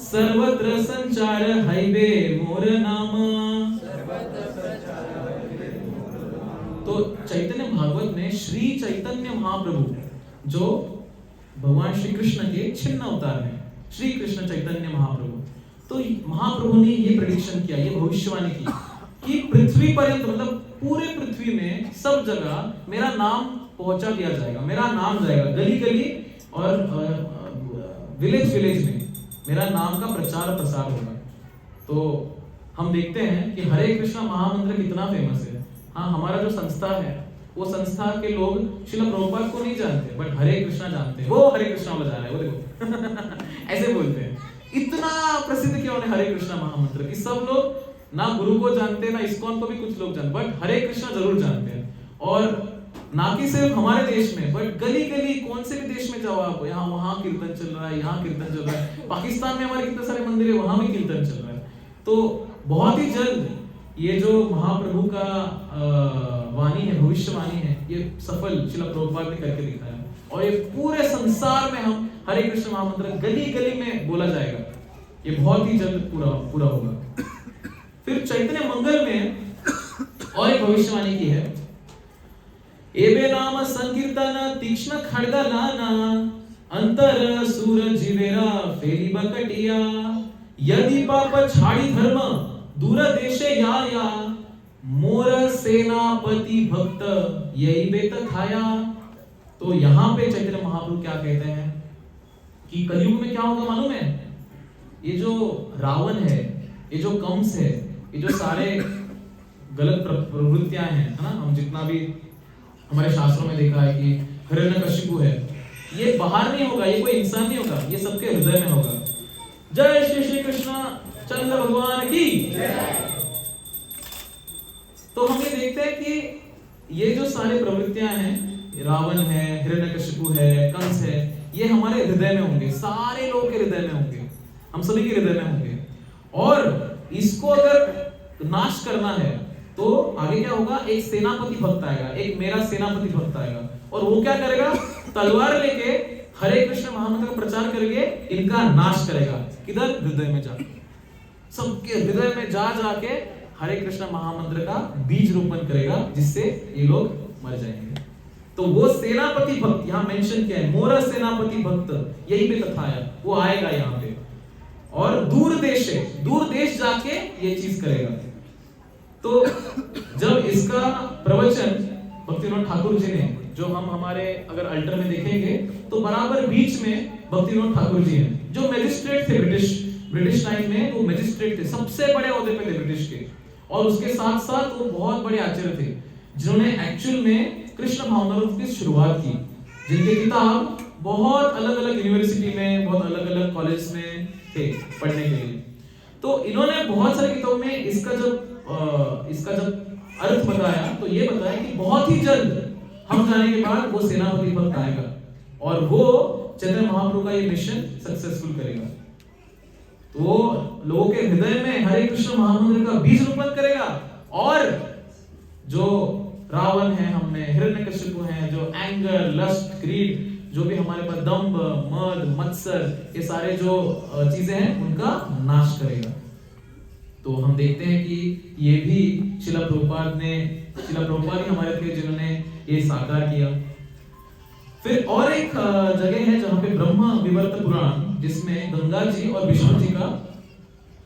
सर्वत्र संचार हाईवे मोर नाम। तो चैतन्य भागवत में श्री चैतन्य महाप्रभु जो भगवान श्री कृष्ण के छिन्न अवतार हैं, श्री कृष्ण चैतन्य महाप्रभु, तो महाप्रभु ने ये प्रेडिक्शन किया, ये भविष्यवाणी की कि पृथ्वी पर्यंत मतलब पूरे पृथ्वी में सब जगह मेरा नाम पहुंचा दिया जाएगा, मेरा नाम जाएगा गली गली और विलेज विलेज में मेरा नाम का प्रचार प्रसार होगा। तो हम देखते हैं कि हरे कृष्णा महामंत्र कितना फेमस है। हाँ, हमारा जो संस्था है वो संस्था के लोग श्रील प्रभुपाद को नहीं जानते, बट हरे कृष्णा जानते हैं। वो हरे कृष्णा वाला जा रहा है, वो देखो ऐसे बोलते हैं। इतना प्रसिद्ध किया उन्हें हरे कृष्णा महामंत्र कि सब लोग ना गुरु को जानते, ना इस्कॉन को भी कुछ लोग जानते, बट हरे कृष्णा जरूर जानते हैं। और ना कि सिर्फ हमारे देश में, बट गली गली कौन से भी देश में जाओ आप, यहाँ वहां कीर्तन चल रहा है, यहाँ कीर्तन चल रहा है। पाकिस्तान में हमारे कितने सारे मंदिर है, वहां भी कीर्तन चल रहा है। तो बहुत ही जल्द ये जो महाप्रभु का वाणी है, भविष्यवाणी है, ये सफल श्रील प्रभुपाद ने करके दिखाया और ये पूरे संसार में हम हरे कृष्ण महामंत्र गली गली में बोला जाएगा। ये बहुत ही जल्द पूरा होगा। फिर चैतन्य मंगल में और एक भविष्यवाणी की है, एबे नाम संकीर्तन तीक्ष्ण खड्ग नाना अंतर सुर जीवेरा फेरी बकटिया यदि पाप छाड़ी धर्म दूर देशे या मोर सेनापति भक्त यही बेत खाया। तो यहाँ पे चैतन्य महाप्रभु क्या कहते हैं कि कलयुग में क्या होगा मालूम है? ये जो रावण है, ये जो कंस है, ये जो सारे गलत प्रवृत्तियां हैं, है ना, हम जितना भी हमारे शास्त्रों में देखा है कि हिरण्यकशिपु है, ये बाहर नहीं होगा, ये कोई इंसान नहीं होगा, ये सबके हृदय में होगा। जय श्री श्री कृष्ण चंद्र भगवान की। तो हम ये देखते हैं कि ये जो सारे प्रवृत्तियां हैं, रावण है, हिरण्यकशिपु है, कंस है, ये हमारे हृदय में होंगे, सारे लोगों के हृदय में होंगे, हम सभी के हृदय में होंगे। और इसको अगर नाश करना है तो आगे क्या होगा? एक सेनापति भक्त आएगा, एक मेरा सेनापति भक्त आएगा, और वो क्या करेगा? तलवार लेके हरे कृष्ण महामंत्र का प्रचार करके इनका नाश करेगा। किधर? हृदय में जाके, सबके हृदय में जा जाके हरे कृष्ण महामंत्र का बीज रोपण करेगा, जिससे ये लोग मर जाएंगे। तो वो सेनापति भक्त यहाँ मेंशन किया है, मोरा सेनापति भक्त यही पे तथाया, वो आएगा यहाँ पे और दूर देश जाके ये चीज करेगा। तो जब इसका प्रवचन भक्तिविनोद ठाकुर जी ने, जो हम हमारे अगर अल्टर में देखेंगे तो बराबर बीच में भक्तिविनोद ठाकुर जी हैं, जो मैजिस्ट्रेट थे ब्रिटिश टाइम में, वो मैजिस्ट्रेट थे, सबसे बड़े ओहदे पे थे ब्रिटिश के, और उसके साथ साथ वो बहुत बड़े आचार्य थे जिन्होंने एक्चुअल में कृष्ण भावनामृत की शुरुआत की, जिनके किताब बहुत अलग अलग यूनिवर्सिटी में, बहुत अलग अलग कॉलेज में थे पढ़ने के लिए। तो इन्होंने बहुत सारे किताबों में इसका जब अर्थ बताया तो ये बताया कि बहुत ही जल्द हम जाने के बाद वो सेनापति भक्त आएगा और वो चैतन्य महाप्रभु का ये मिशन सक्सेसफुल करेगा। तो वो लोगों के हृदय में हरे कृष्ण महामंत्र का बीज रोपण करेगा, और जो रावण है, हमने हिरण्यकशिपु है, जो एंगर, लस्ट, ग्रीड, जो भी हमारे पास दंभ, मद, मत्सर, ये सारे जो चीजें हैं उनका नाश करेगा। तो हम देखते हैं कि ये भी श्रील प्रभुपाद ही हमारे थे जिन्होंने ये साकार किया। फिर और एक जगह है जहाँ पे ब्रह्म विवर्त पुराण, जिसमें गंगा जी और विष्णु जी का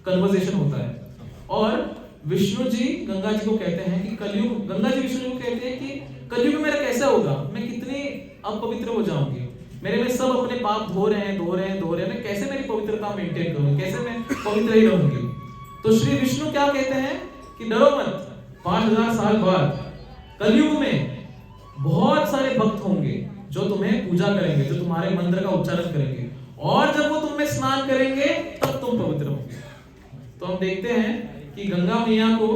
कन्वर्सेशन होता है, और विष्णु जी गंगा जी को कहते हैं कि कलयुग, गंगा जी विष्णु जी को कहते हैं कि कलयुग मेरा कैसा होगा, मैं कितनी अपवित्र हो जाऊंगी, मेरे में सब अपने पाप धो रहे हैं, मैं कैसे मेरी पवित्रता मेंटेन करूंगी, कैसे मैं पवित्र ही रहूंगी। तो श्री विष्णु क्या कहते हैं कि डरो मत, 5000 साल बाद कलयुग में बहुत सारे भक्त होंगे जो तुम्हें पूजा करेंगे, जो तुम्हारे मंत्र का उच्चारण करेंगे, और जब वो तुम में स्नान करेंगे तब तुम पवित्र होंगे। तो हम देखते हैं कि गंगा मैया को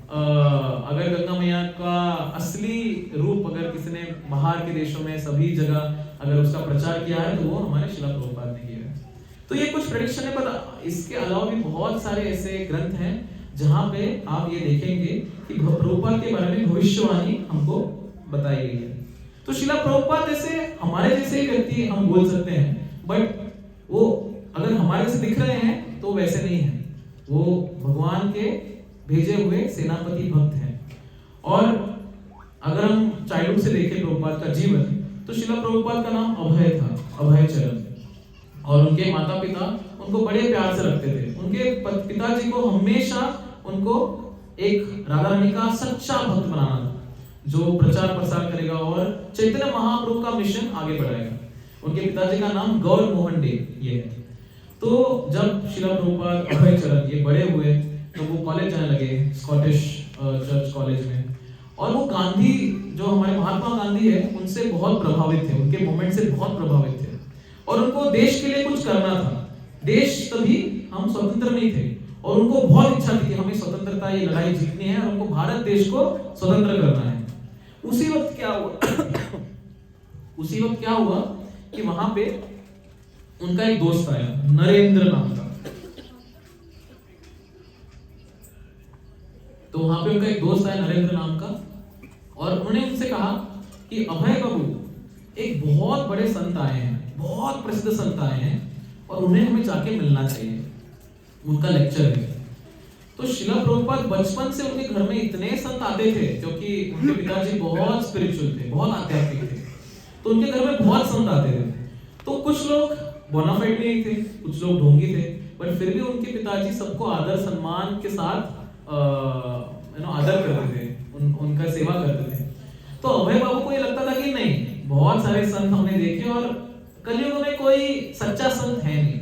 अगर गंगा मैया का असली रूप अगर किसी ने बाहर के देशों में सभी जगह अगर उसका प्रचार किया है तो वो हमारे श्रील प्रभुपाद ने किया है। तो ये कुछ प्रेडिक्शन है, पर इसके अलावा भी बहुत सारे ऐसे ग्रंथ हैं जहां पे आप ये देखेंगे कि प्रभुपाद के बारे में भविष्यवाणी हमको बताई गई है। तो श्रील प्रभुपाद जैसे हमारे जैसे व्यक्ति हम बोल सकते हैं, बट वो अगर हमारे जैसे दिख रहे हैं तो वैसे नहीं है, वो भगवान के भेजे हुए सेनापति भक्त हैं। और अगर हम चाइल्डहुड से देखें प्रभुपाद का जीवन, तो श्रील प्रभुपाद का नाम अभय था, अभय चरण, और उनके माता पिता उनको बड़े प्यार से रखते थे। उनके पिताजी को हमेशा उनको एक राधा रानी का सच्चा भक्त बनाना था, जो प्रचार प्रसार करेगा और चैतन्य महाप्रभु का मिशन आगे बढ़ाएगा। उनके पिताजी का नाम गौर मोहन डे ये है। तो जब श्रील प्रभुपाद अभय चरण ये बड़े हुए तो वो कॉलेज जाने लगे, स्कॉटिश चर्च कॉलेज में, और वो गांधी, जो हमारे महात्मा गांधी है, उनसे बहुत प्रभावित थे, उनके मूवमेंट से बहुत प्रभावित थे, और उनको देश के लिए कुछ करना था। देश तभी हम स्वतंत्र नहीं थे, और उनको बहुत इच्छा थी कि हमें स्वतंत्रता, ये लड़ाई जीतनी है और उनको भारत देश को स्वतंत्र करना है। उसी वक्त क्या हुआ कि वहां पे उनका एक दोस्त आया, नरेंद्र नाम का। तो वहां पे उनका एक दोस्त आया नरेंद्र नाम का, और उन्होंने उनसे कहा कि अभय बाबू एक बहुत बड़े संत आए हैं, बहुत प्रसिद्ध संत आए हैं, और उन्हें हमें जाके मिलना चाहिए, उनका लेक्चर है। तो शिला प्रभुपाद बचपन से उनके घर में इतने संत आते थे, क्योंकि उनके पिताजी बहुत स्पिरिचुअल थे, बहुत आध्यात्मिक थे, तो उनके घर में बहुत संत आते थे। तो कुछ लोग बोनाफाइड नहीं थे, कुछ लोग ढोंगी थे, बट फिर भी उनके पिताजी सबको आदर सम्मान के साथ आदर करते थे, उनका सेवा करते थे। तो अभय बाबू को ये लगता था कि नहीं, बहुत सारे संत हमने देखे और कलयुग में कोई सच्चा संत है नहीं,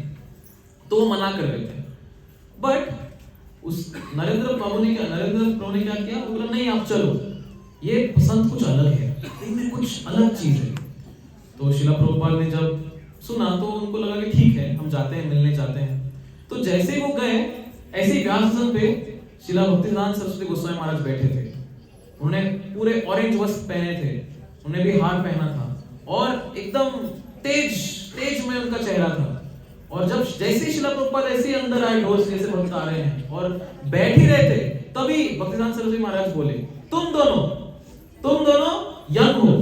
तो वो मना कर रहे थे। बट उस नरेंद्र प्रभु ने क्या किया, वो बोला नहीं आप चलो, ये संत कुछ अलग है, इनमें कुछ अलग चीज है। तो शिला प्रभुपाद ने जब सुना तो उनको लगा कि ठीक है, हम जाते हैं, मिलने जाते हैं। तो जैसे ही वो गए, ऐसे ही व्यास पे शिला भक्तिसिद्धांत सरस्वती गोस्वामी महाराज बैठे थे। उन्होंने पूरे ऑरेंज वस्त्र पहने थे, उन्हें भी हार पहना था, और एकदम तेज में उनका चेहरा था। और जब जैसे शिला प्रभुपाद ऐसे ही अंदर आए, ढोल से जैसे भक्त आ रहे हैं और बैठ ही रहे थे, तभी भक्तिसिद्धांत सरस्वती महाराज बोले, तुम दोनों यंग हो,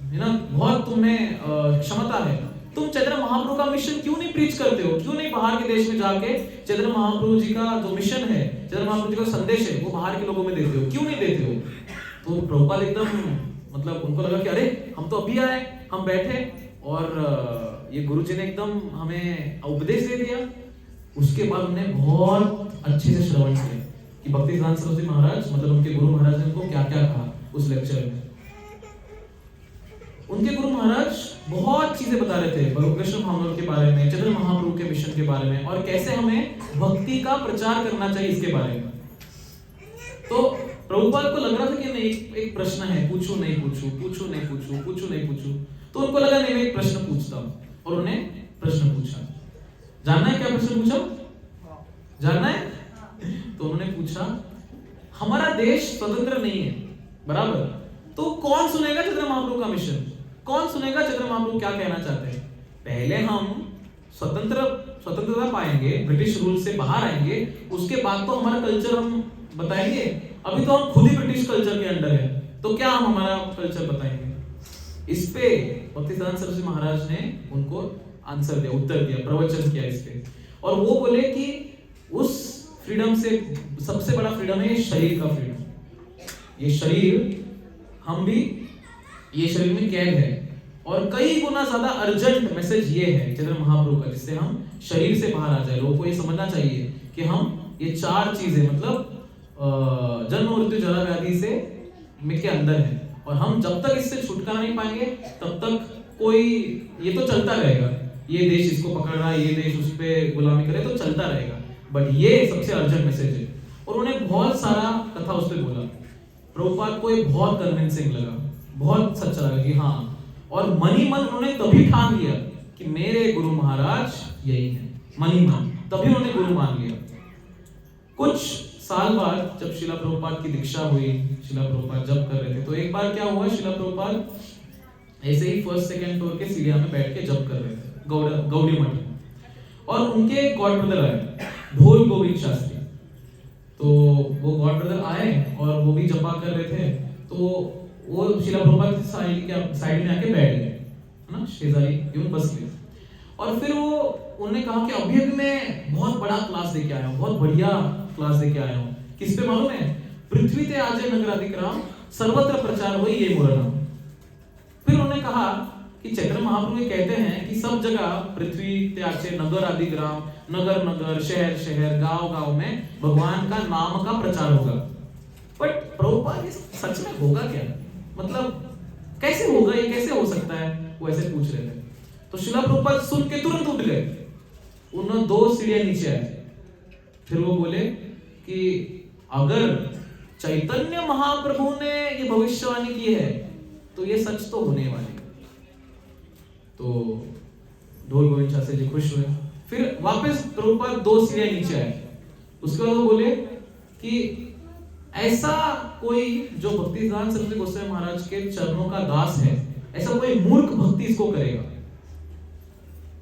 है ना, बहुत तुम्हें क्षमता है, तुम चैतन्य महाप्रभु का मिशन क्यों नहीं प्रीच करते हो, क्यों नहीं बाहर के देश में जाके चैतन्य महाप्रभु जी का जो मिशन है, चैतन्य महाप्रभु जी का संदेश है, वो बाहर के लोगों में देते हो, क्यों नहीं देते हो। तो प्रभुपाद एकदम उनको लगा कि अरे हम तो अभी आए, हम बैठे और ये गुरुजी ने एकदम हमें उपदेश दे दिया। उसके बाद उन्होंने बहुत अच्छे से श्रवण किया कि भक्तिसिद्धांत सरस्वती महाराज उनके गुरु महाराज ने उनको क्या क्या कहा उस लेक्चर में। उनके गुरु महाराज बहुत चीजें बता रहे थे कृष्ण भावनाओं के बारे में, चैतन्य महाप्रभु के मिशन के बारे में, और कैसे हमें भक्ति का प्रचार करना चाहिए इसके बारे में। तो प्रभुपाद को लग रहा था कि नहीं, एक प्रश्न है, पूछूं नहीं पूछूं। तो उनको लगा नहीं, मैं एक प्रश्न पूछता हूं, और उन्होंने प्रश्न पूछा। जानना है क्या प्रश्न पूछा? जानना है? तो उन्होंने पूछा, हमारा देश स्वतंत्र नहीं है, बराबर, तो कौन सुनेगा चैतन्य महाप्रभु का मिशन, कौन सुनेगा चैतन्य महाप्रभु क्या कहना चाहते हैं? पहले हम स्वतंत्रता पाएंगे, ब्रिटिश रूल से बाहर आएंगे, उसके बाद तो हमारा कल्चर हम बताएंगे। अभी तो हम खुद ही ब्रिटिश कल्चर के अंडर है, तो क्या हम हमारा कल्चर बताएंगे? इस पे भक्तिसिद्धांत सरस्वती महाराज ने उनको आंसर दिया, उत्तर दिया, प्रवचन किया इस पे। और वो बोले कि उस फ्रीडम से सबसे बड़ा फ्रीडम है ये शरीर का फ्रीडम। ये शरीर, हम भी ये शरीर में कैद है, और कई गुना ज्यादा अर्जेंट मैसेज ये है चैतन्य महाप्रभु का, जिससे हम शरीर से बाहर आ जाए। लोगों को ये समझना चाहिए कि हम ये चार चीजें जन्म मृत्यु जरा व्याधि से के अंदर है, और हम जब तक इससे छुटकारा नहीं पाएंगे तब तक कोई ये तो चलता रहेगा, ये देश इसको पकड़ रहा है, ये देश उस पे गुलामी करे, तो चलता रहेगा। बट ये सबसे अर्जेंट मैसेज है। और उन्होंने बहुत सारा कथा उस पे बोला। प्रभुपाद को ये बहुत कन्विंसिंग लगा, बहुत सच्चा लगा कि हाँ, और मनी मन उन्होंने तभी ठान लिया कि मेरे गुरु महाराज यही है, मनी मन, तभी उन्होंने गुरु मान लिया। कुछ साल बाद जब शिला प्रभुपाद की दीक्षा हुई, शिला प्रभुपाद जप कर रहे थे, तो एक बार क्या हुआ, शिला प्रभुपाद ऐसे ही फर्स्ट सेकंड फ्लोर के सीढ़ियां में बैठ के जप कर रहे थे गौड़ी मठ में, और उनके गॉड ब्रदर आए, ढोल गोविंद शास्त्री। तो वो गॉड ब्रदर आए और वो भी जपा कर रहे थे, तो वो शिला प्रभुपाद साइड में आके बैठ गए, है ना, शेजारी यूं बस गए। और फिर वो उन्होंने कहा कि अभी मैं बहुत बड़ा क्लास देके आया हूँ, बहुत बढ़िया क्लास देके आया हूँ। किस पे मालूम है? पृथ्वी ते आजे नगराधिक राम, सर्वत्र प्रचार हुई ये मोर नाम। फिर उन्होंने कहा कि चैतन्य महाप्रभु कहते हैं कि सब जगह पृथ्वी ते आजे नगर आदि ग्राम, नगर नगर, शहर शहर, गांव गांव में भगवान का नाम का प्रचार होगा। बट प्रभुपाद सच में होगा क्या? कैसे होगा, ये कैसे हो सकता है? वो ऐसे पूछ रहे थे। तो शिला प्रभुपाद सुन के तुरंत उठ गए, उन्होंने 2 सीढ़ियां नीचे आए। फिर वो बोले कि अगर चैतन्य महाप्रभु ने ये भविष्यवाणी की है तो ये सच तो होने वाली है। तो ढोल गोविंद शास्त्री जी खुश हुए। फिर वापस प्रभुपाद 2 सीढ़ियां नीचे आए। उसके बाद वो बोले कि ऐसा कोई जो भक्तिसिद्धांत सरस्वती गोस्वामी महाराज के चरणों का दास है, ऐसा कोई मूर्ख भक्ति इसको करेगा।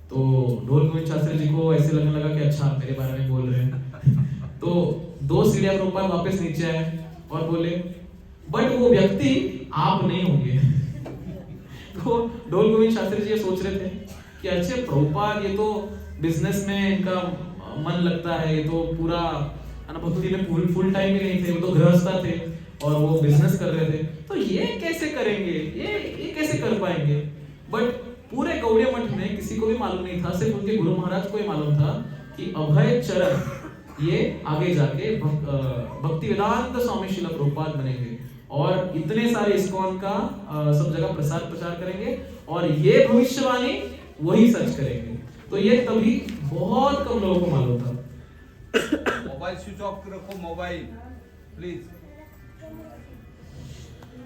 तो ढोल गोविंद शास्त्री जी को ऐसे लगने लगा कि अच्छा मेरे बारे में बोल रहे हैं। तो 2 सीढ़ियां प्रभुपाद वापस नीचे आए और बोले, बट वो व्यक्ति आप नहीं होंगे। तो ढोल गोविंद शास्त्री जी ये सोच रहे थे कि अच्छे प्रभुपाद ये तो बिजनेस में इनका मन लगता है, ये तो पूरा भक्ति में फुल टाइम भी नहीं थे, वो तो गृहस्था थे और वो बिजनेस कर रहे थे, तो ये कैसे करेंगे, ये कैसे कर पाएंगे। बट पूरे गौड़िया मठ में किसी को भी मालूम नहीं था, सिर्फ उनके गुरु महाराज को ही मालूम था कि अभय चरण ये आगे जाके भक्ति वेदांत स्वामी श्रील प्रभुपाद बनेंगे और इतने सारे इस्कॉन का सब जगह प्रचार करेंगे और ये भविष्यवाणी वही सच करेंगे। तो ये तभी बहुत कम लोगों को मालूम था। मोबाइल स्विच ऑफ रखो, मोबाइल प्लीज।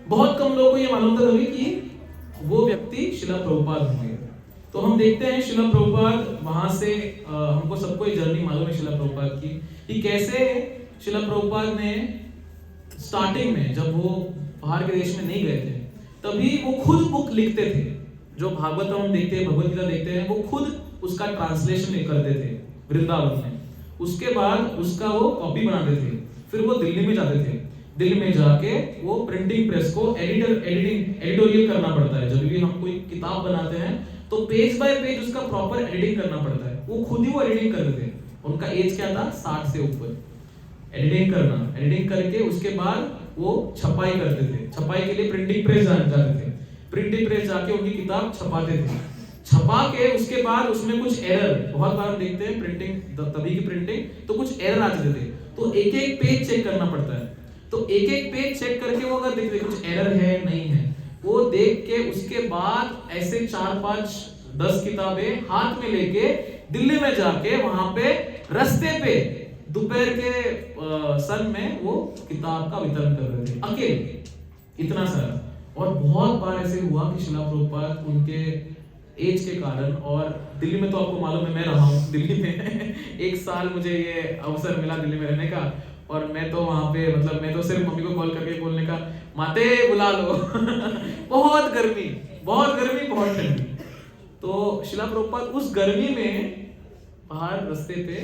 बहुत कम लोगों को ये मालूम था तभी कि वो व्यक्ति श्रील प्रभुपाद होंगे। तो हम देखते हैं श्रील प्रभुपाद वहां से हमको सबको ये जर्नी मालूम है श्रील प्रभुपाद की कि कैसे श्रील प्रभुपाद ने स्टार्टिंग में जब वो बाहर के देश में नहीं गए थे तभी वो खुद बुक लिखते थे। जो भागवतम हम देखते हैं, भगवत गीता देखते हैं, वो खुद उसका ट्रांसलेशन करते थे वृंदावन में। उसके बाद उसका वो कॉपी बनाते थे, फिर वो दिल्ली में जाते थे। दिल्ली में जाके वो प्रिंटिंग प्रेस को एडिटोरियल करना पड़ता है। जब भी हम कोई किताब बनाते हैं तो पेज बाय पेज उसका प्रॉपर एडिटिंग करना पड़ता है। वो खुद ही वो एडिटिंग करते थे। उनका एज क्या था, 60 से ऊपर। एडिटिंग करके उसके बाद वो छपाई करते थे। छपाई के लिए प्रिंटिंग प्रेस जाते थे। प्रिंटिंग प्रेस जाके उनकी किताब छपाते थे। छपा के उसके बाद उसमें कुछ एरर, बहुत बार हम देखते हैं प्रिंटिंग, तभी की प्रिंटिंग तो कुछ एरर आते थे, तो एक एक पेज चेक करना पड़ता है। तो एक एक पेज चेक करके वो अगर देखते कुछ एरर है नहीं है, वो देख के उसके बाद ऐसे 4-5-10 किताबें हाथ में लेके दिल्ली में जाके वहां पे रास्ते पे दोपहर के सन में वो किताब का वितरण कर रहे थे अकेले, इतना सारा। और बहुत बार ऐसे हुआ कि श्रील प्रभुपाद उनके एज के कारण, और दिल्ली में तो आपको मालूम है मैं रहा हूँ दिल्ली में 1 साल मुझे ये अवसर मिला दिल्ली में रहने का, और मैं तो वहां पे मतलब मैं तो सिर्फ मम्मी को कॉल करके बोलने का, माते बुला लो बहुत गर्मी बहुत ठंडी। तो श्रील प्रभुपाद उस गर्मी में बाहर रास्ते पे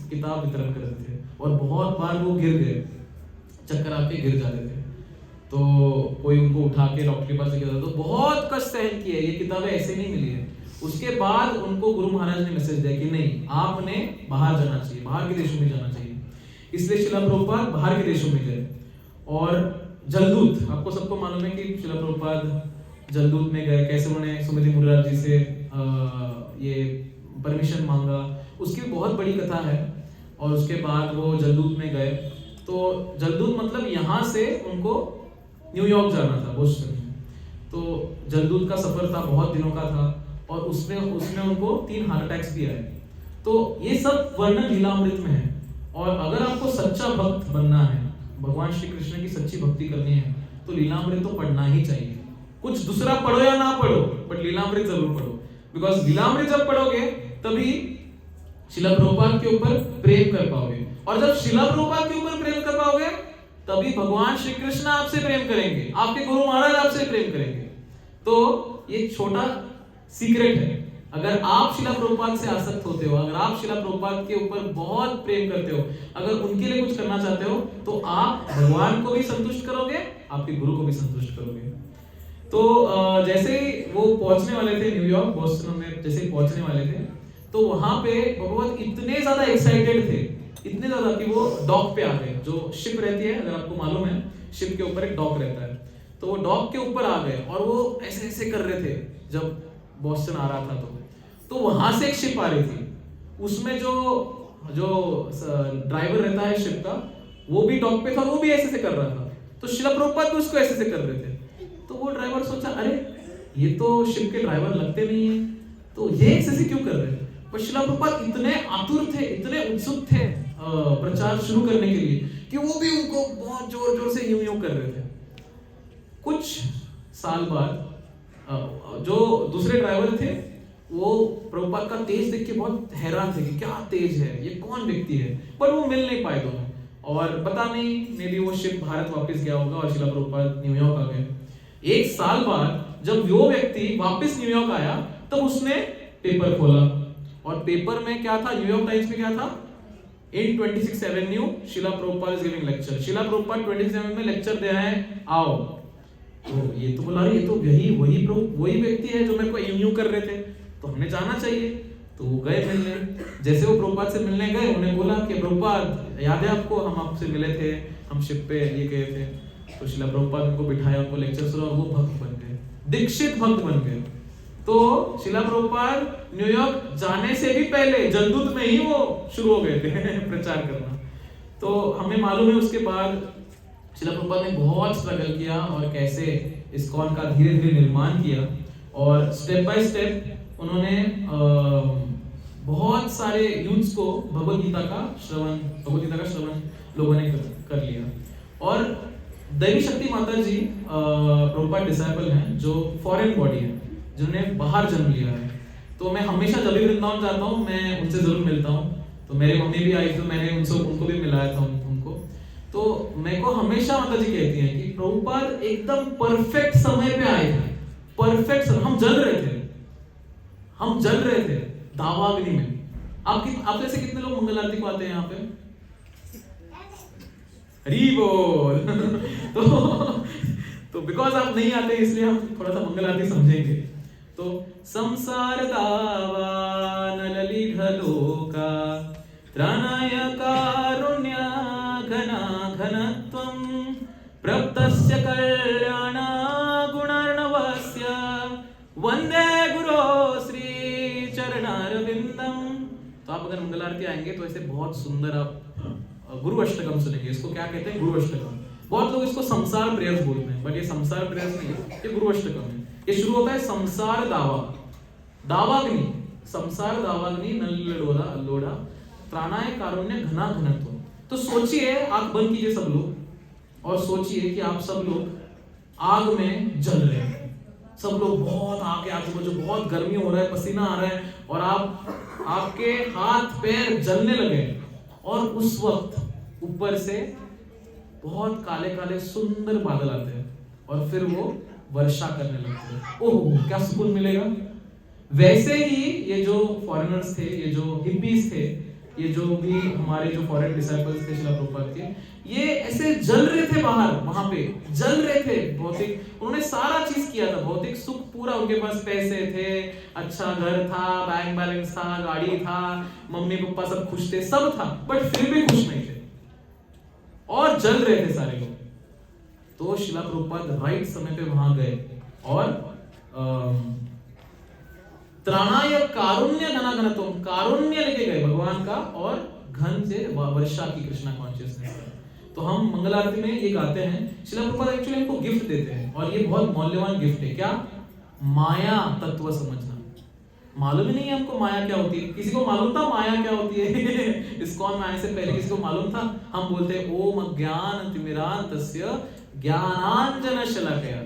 किताब वितरण करते थे और बहुत बार वो गिर गए, चक्कर आके गिर जाते थे, तो कोई उनको उठा के डॉक्टर के पास लेके जाता। तो बहुत कष्ट सहन किया, ये किताबें ऐसे नहीं मिली है। उसके बाद उनको गुरु महाराज ने मैसेज दिया कि नहीं, आपने बाहर जाना चाहिए, बाहर के देशों में जाना चाहिए। इसलिए श्रील प्रभुपाद बाहर के देशों में गए। और जलदूत, आपको सबको मालूम है कि श्रील प्रभुपाद जलदूत में गए, कैसे उन्होंने सुमति मुरार जी से ये परमिशन मांगा, उसकी भी बहुत बड़ी कथा है। और उसके बाद वो जलदूत में गए। तो जलदूत मतलब यहाँ से उनको न्यूयॉर्क जाना था, बोस्टन में। तो जलदूत का सफर था, बहुत दिनों का था, और उसमें उनको 3 हार्ट अटैक्स भी आए। तो ये सब वर्णन लीलामृत में है। और अगर आपको सच्चा भक्त बनना है, भगवान श्री कृष्ण की सच्ची भक्ति करनी है, तो लीलामृत तो पढ़ना ही चाहिए। कुछ दूसरा पढ़ो या ना पढ़ो, बट लीलामृत जरूर पढ़ो। बिकॉज लीलामृत जब पढ़ोगे तभी श्रील प्रभुपाद के ऊपर प्रेम कर पाओगे, और जब श्रील प्रभुपाद के ऊपर प्रेम कर पाओगे तभी भगवान श्री कृष्ण आपसे प्रेम करेंगे, आपके गुरु महाराज आपसे प्रेम करेंगे। तो ये छोटा सीक्रेट है। अगर आप श्रील प्रभुपाद से आसक्त होते हो, अगर आप श्रील प्रभुपाद के ऊपर बहुत प्रेम करते हो, अगर उनके लिए कुछ करना चाहते हो, तो आप भगवान को भी संतुष्ट करोगे, आपके गुरु को भी संतुष्ट करोगे। तो जैसे ही वो पहुंचने वाले थे न्यूयॉर्क, बोस्टन में जैसे ही पहुंचने वाले थे, तो वहां पे भगवत इतने ज्यादा एक्साइटेड थे, इतने ज्यादा कि वो डॉक पे आ गए। जो शिप रहती है, अगर आपको मालूम है, शिप के ऊपर एक डॉक रहता है, तो वो डॉक के ऊपर आ गए और वो ऐसे ऐसे कर रहे थे जब बोस्टन आ रहा था। तो वहां से एक शिप आ रही थी, उसमें जो ड्राइवर रहता है शिप का, वो भी डॉक पे था, वो भी ऐसे से कर रहा था। तो श्रील प्रभुपाद भी उसको ऐसे से कर रहे थे। तो वो ड्राइवर सोचा, अरे ये तो शिप के ड्राइवर लगते नहीं है, तो ये ऐसे से क्यों कर रहे हैं। पर श्रील प्रभुपाद इतने आतुर थे, इतने उत्सुक थे प्रचार शुरू करने के लिए, कि वो भी उनको बहुत जोर जोर से यूं यूं कर रहे थे। कुछ साल बाद जो दूसरे ड्राइवर थे, वो प्रभुपाद का तेज देख के बहुत हैरान थे कि क्या तेज है, ये कौन व्यक्ति है। पर वो मिल नहीं पाए दोनों, और पता नहीं मे बी वो शिप भारत वापस गया होगा और श्रील प्रभुपाद न्यूयॉर्क आ गए। 1 साल बाद जब वो व्यक्ति वापस न्यूयॉर्क आया, तब उसने पेपर खोला, और पेपर में क्या था, न्यूयॉर्क टाइम्स में क्या था, इन 26 Avenue Shila Prabhupada is giving lecture. Shila Prabhupada 26 Avenue में लेक्चर दे रहे हैं, आओ। तो ये तो बोला ये तो वही व्यक्ति है जो मेरे को यूं कर रहे थे, तो हमें जाना चाहिए। तो वो गए मिलने। जैसे वो प्रभुपाद से मिलने गए, उन्हें बोला कि प्रभुपाद याद है आपको, हम आपसे मिले थे, हम शिप पे ये गए थे। तो शिला प्रभुपाद उनको बिठाया, उनको लेक्चर सुना, वो भक्त बन गए, दीक्षित भक्त बन गए। तो शिला प्रभुपाद न्यूयॉर्क जाने से भी पहले जलदूत में ही वो शुरू हो गए थे प्रचार करना। तो हमें मालूम है उसके बाद शिला प्रभुपाद ने बहुत स्ट्रगल किया और कैसे इस्कॉन का धीरे धीरे निर्माण किया, और स्टेप बाय स्टेप उन्होंने बहुत सारे यूथ्स को भगवद गीता का श्रवण लोगों ने कर लिया। और देवी शक्ति माता जी प्रभुपाद डिसाइपल हैं जो फॉरेन बॉडी है, जिन्होंने बाहर जन्म लिया है। तो मैं हमेशा जब भी वृंदावन जाता हूँ मैं उनसे जरूर मिलता हूँ। तो मेरी मम्मी भी आई, तो मैंने उनको भी मिलाया था उनको। तो मेरे को हमेशा माता जी कहती हैं कि प्रभुपाद एकदम परफेक्ट समय पे आए थे, परफेक्ट समय। हम जल रहे थे दावाग्नि में। आप जैसे कितने लोग मंगल आरती को आते हैं यहाँ पे? हरी बोल। तो बिकॉज आप नहीं आते इसलिए हम थोड़ा सा मंगल आरती समझेंगे। तो संसार दावा नलली घलोका त्राणाय कारुण्य घना घनत्वं प्रप्तस्य कल्याण गुणार्णवस्य वंदे गुरो श्री चरणारविंदम। तो आप अगर मंगल आरती आएंगे तो ऐसे बहुत सुंदर आप गुरु अष्टकम सुनेंगे। इसको क्या कहते हैं? गुरु अष्टकम। बहुत लोग इसको संसार प्रेयर्स बोलते हैं, बट ये संसार प्रेयर्स नहीं है, ये गुरु अष्टकम है। ये शुरू होता है संसार दावाग्नि, संसार दावाग्नि नल्लोड़ा अल्लोड़ा त्राणाय कारुण्य घना घनत्व। तो सोचिए, आंख बंद कीजिए सब लोग और सोचिए कि आप सब लोग आग में जल रहे हैं। सब लोग बहुत आगे आजू-बाजू बहुत गर्मी हो रहा है, पसीना आ रहा है, और आपके हाथ पैर जलने लगे। और उस वक्त ऊपर से बहुत काले काले सुंदर बादल आते हैं और फिर वो वर्षा करने लगते हैं। ओह, क्या सुकून मिलेगा। वैसे ही ये जो फॉरेनर्स थे, ये जो हिप्पीज थे, ये जो भी हमारे जो फॉरेन डिसाइपल्स थे शिला प्रभुपाद के, ये ऐसे जल रहे थे बाहर, वहां पे जल रहे थे भौतिक। उन्होंने सारा चीज किया था, भौतिक सुख पूरा, उनके पास पैसे थे, अच्छा घर था, बैंक बैलेंस था, गाड़ी था, मम्मी पापा सब खुश थे, सब था, बट फिर भी खुश नहीं थे और जल रहे थे सारे लोग। तो शिला प्रभुपाद राइट समय पे वहां गए और त्राणाय कारुण्य घना घनत्व, कारुण्य लेके गए भगवान का, और घन से वर्षा की कृष्णा कॉन्शियसनेस। तो हम मंगल आरती में ये गाते हैं। शिला प्रभुपाद एक्चुअली हमको गिफ्ट देते हैं और ये बहुत मौल्यवान गिफ्ट है। क्या? माया तत्व समझना। मालूम ही नहीं है हमको माया क्या होती है। किसी को मालूम था माया क्या होती है? इस्कॉन में आने से पहले किसी को मालूम था? हम बोलते हैं ओम अज्ञान तिमिरांतस्य ज्ञानांजन शलाकया,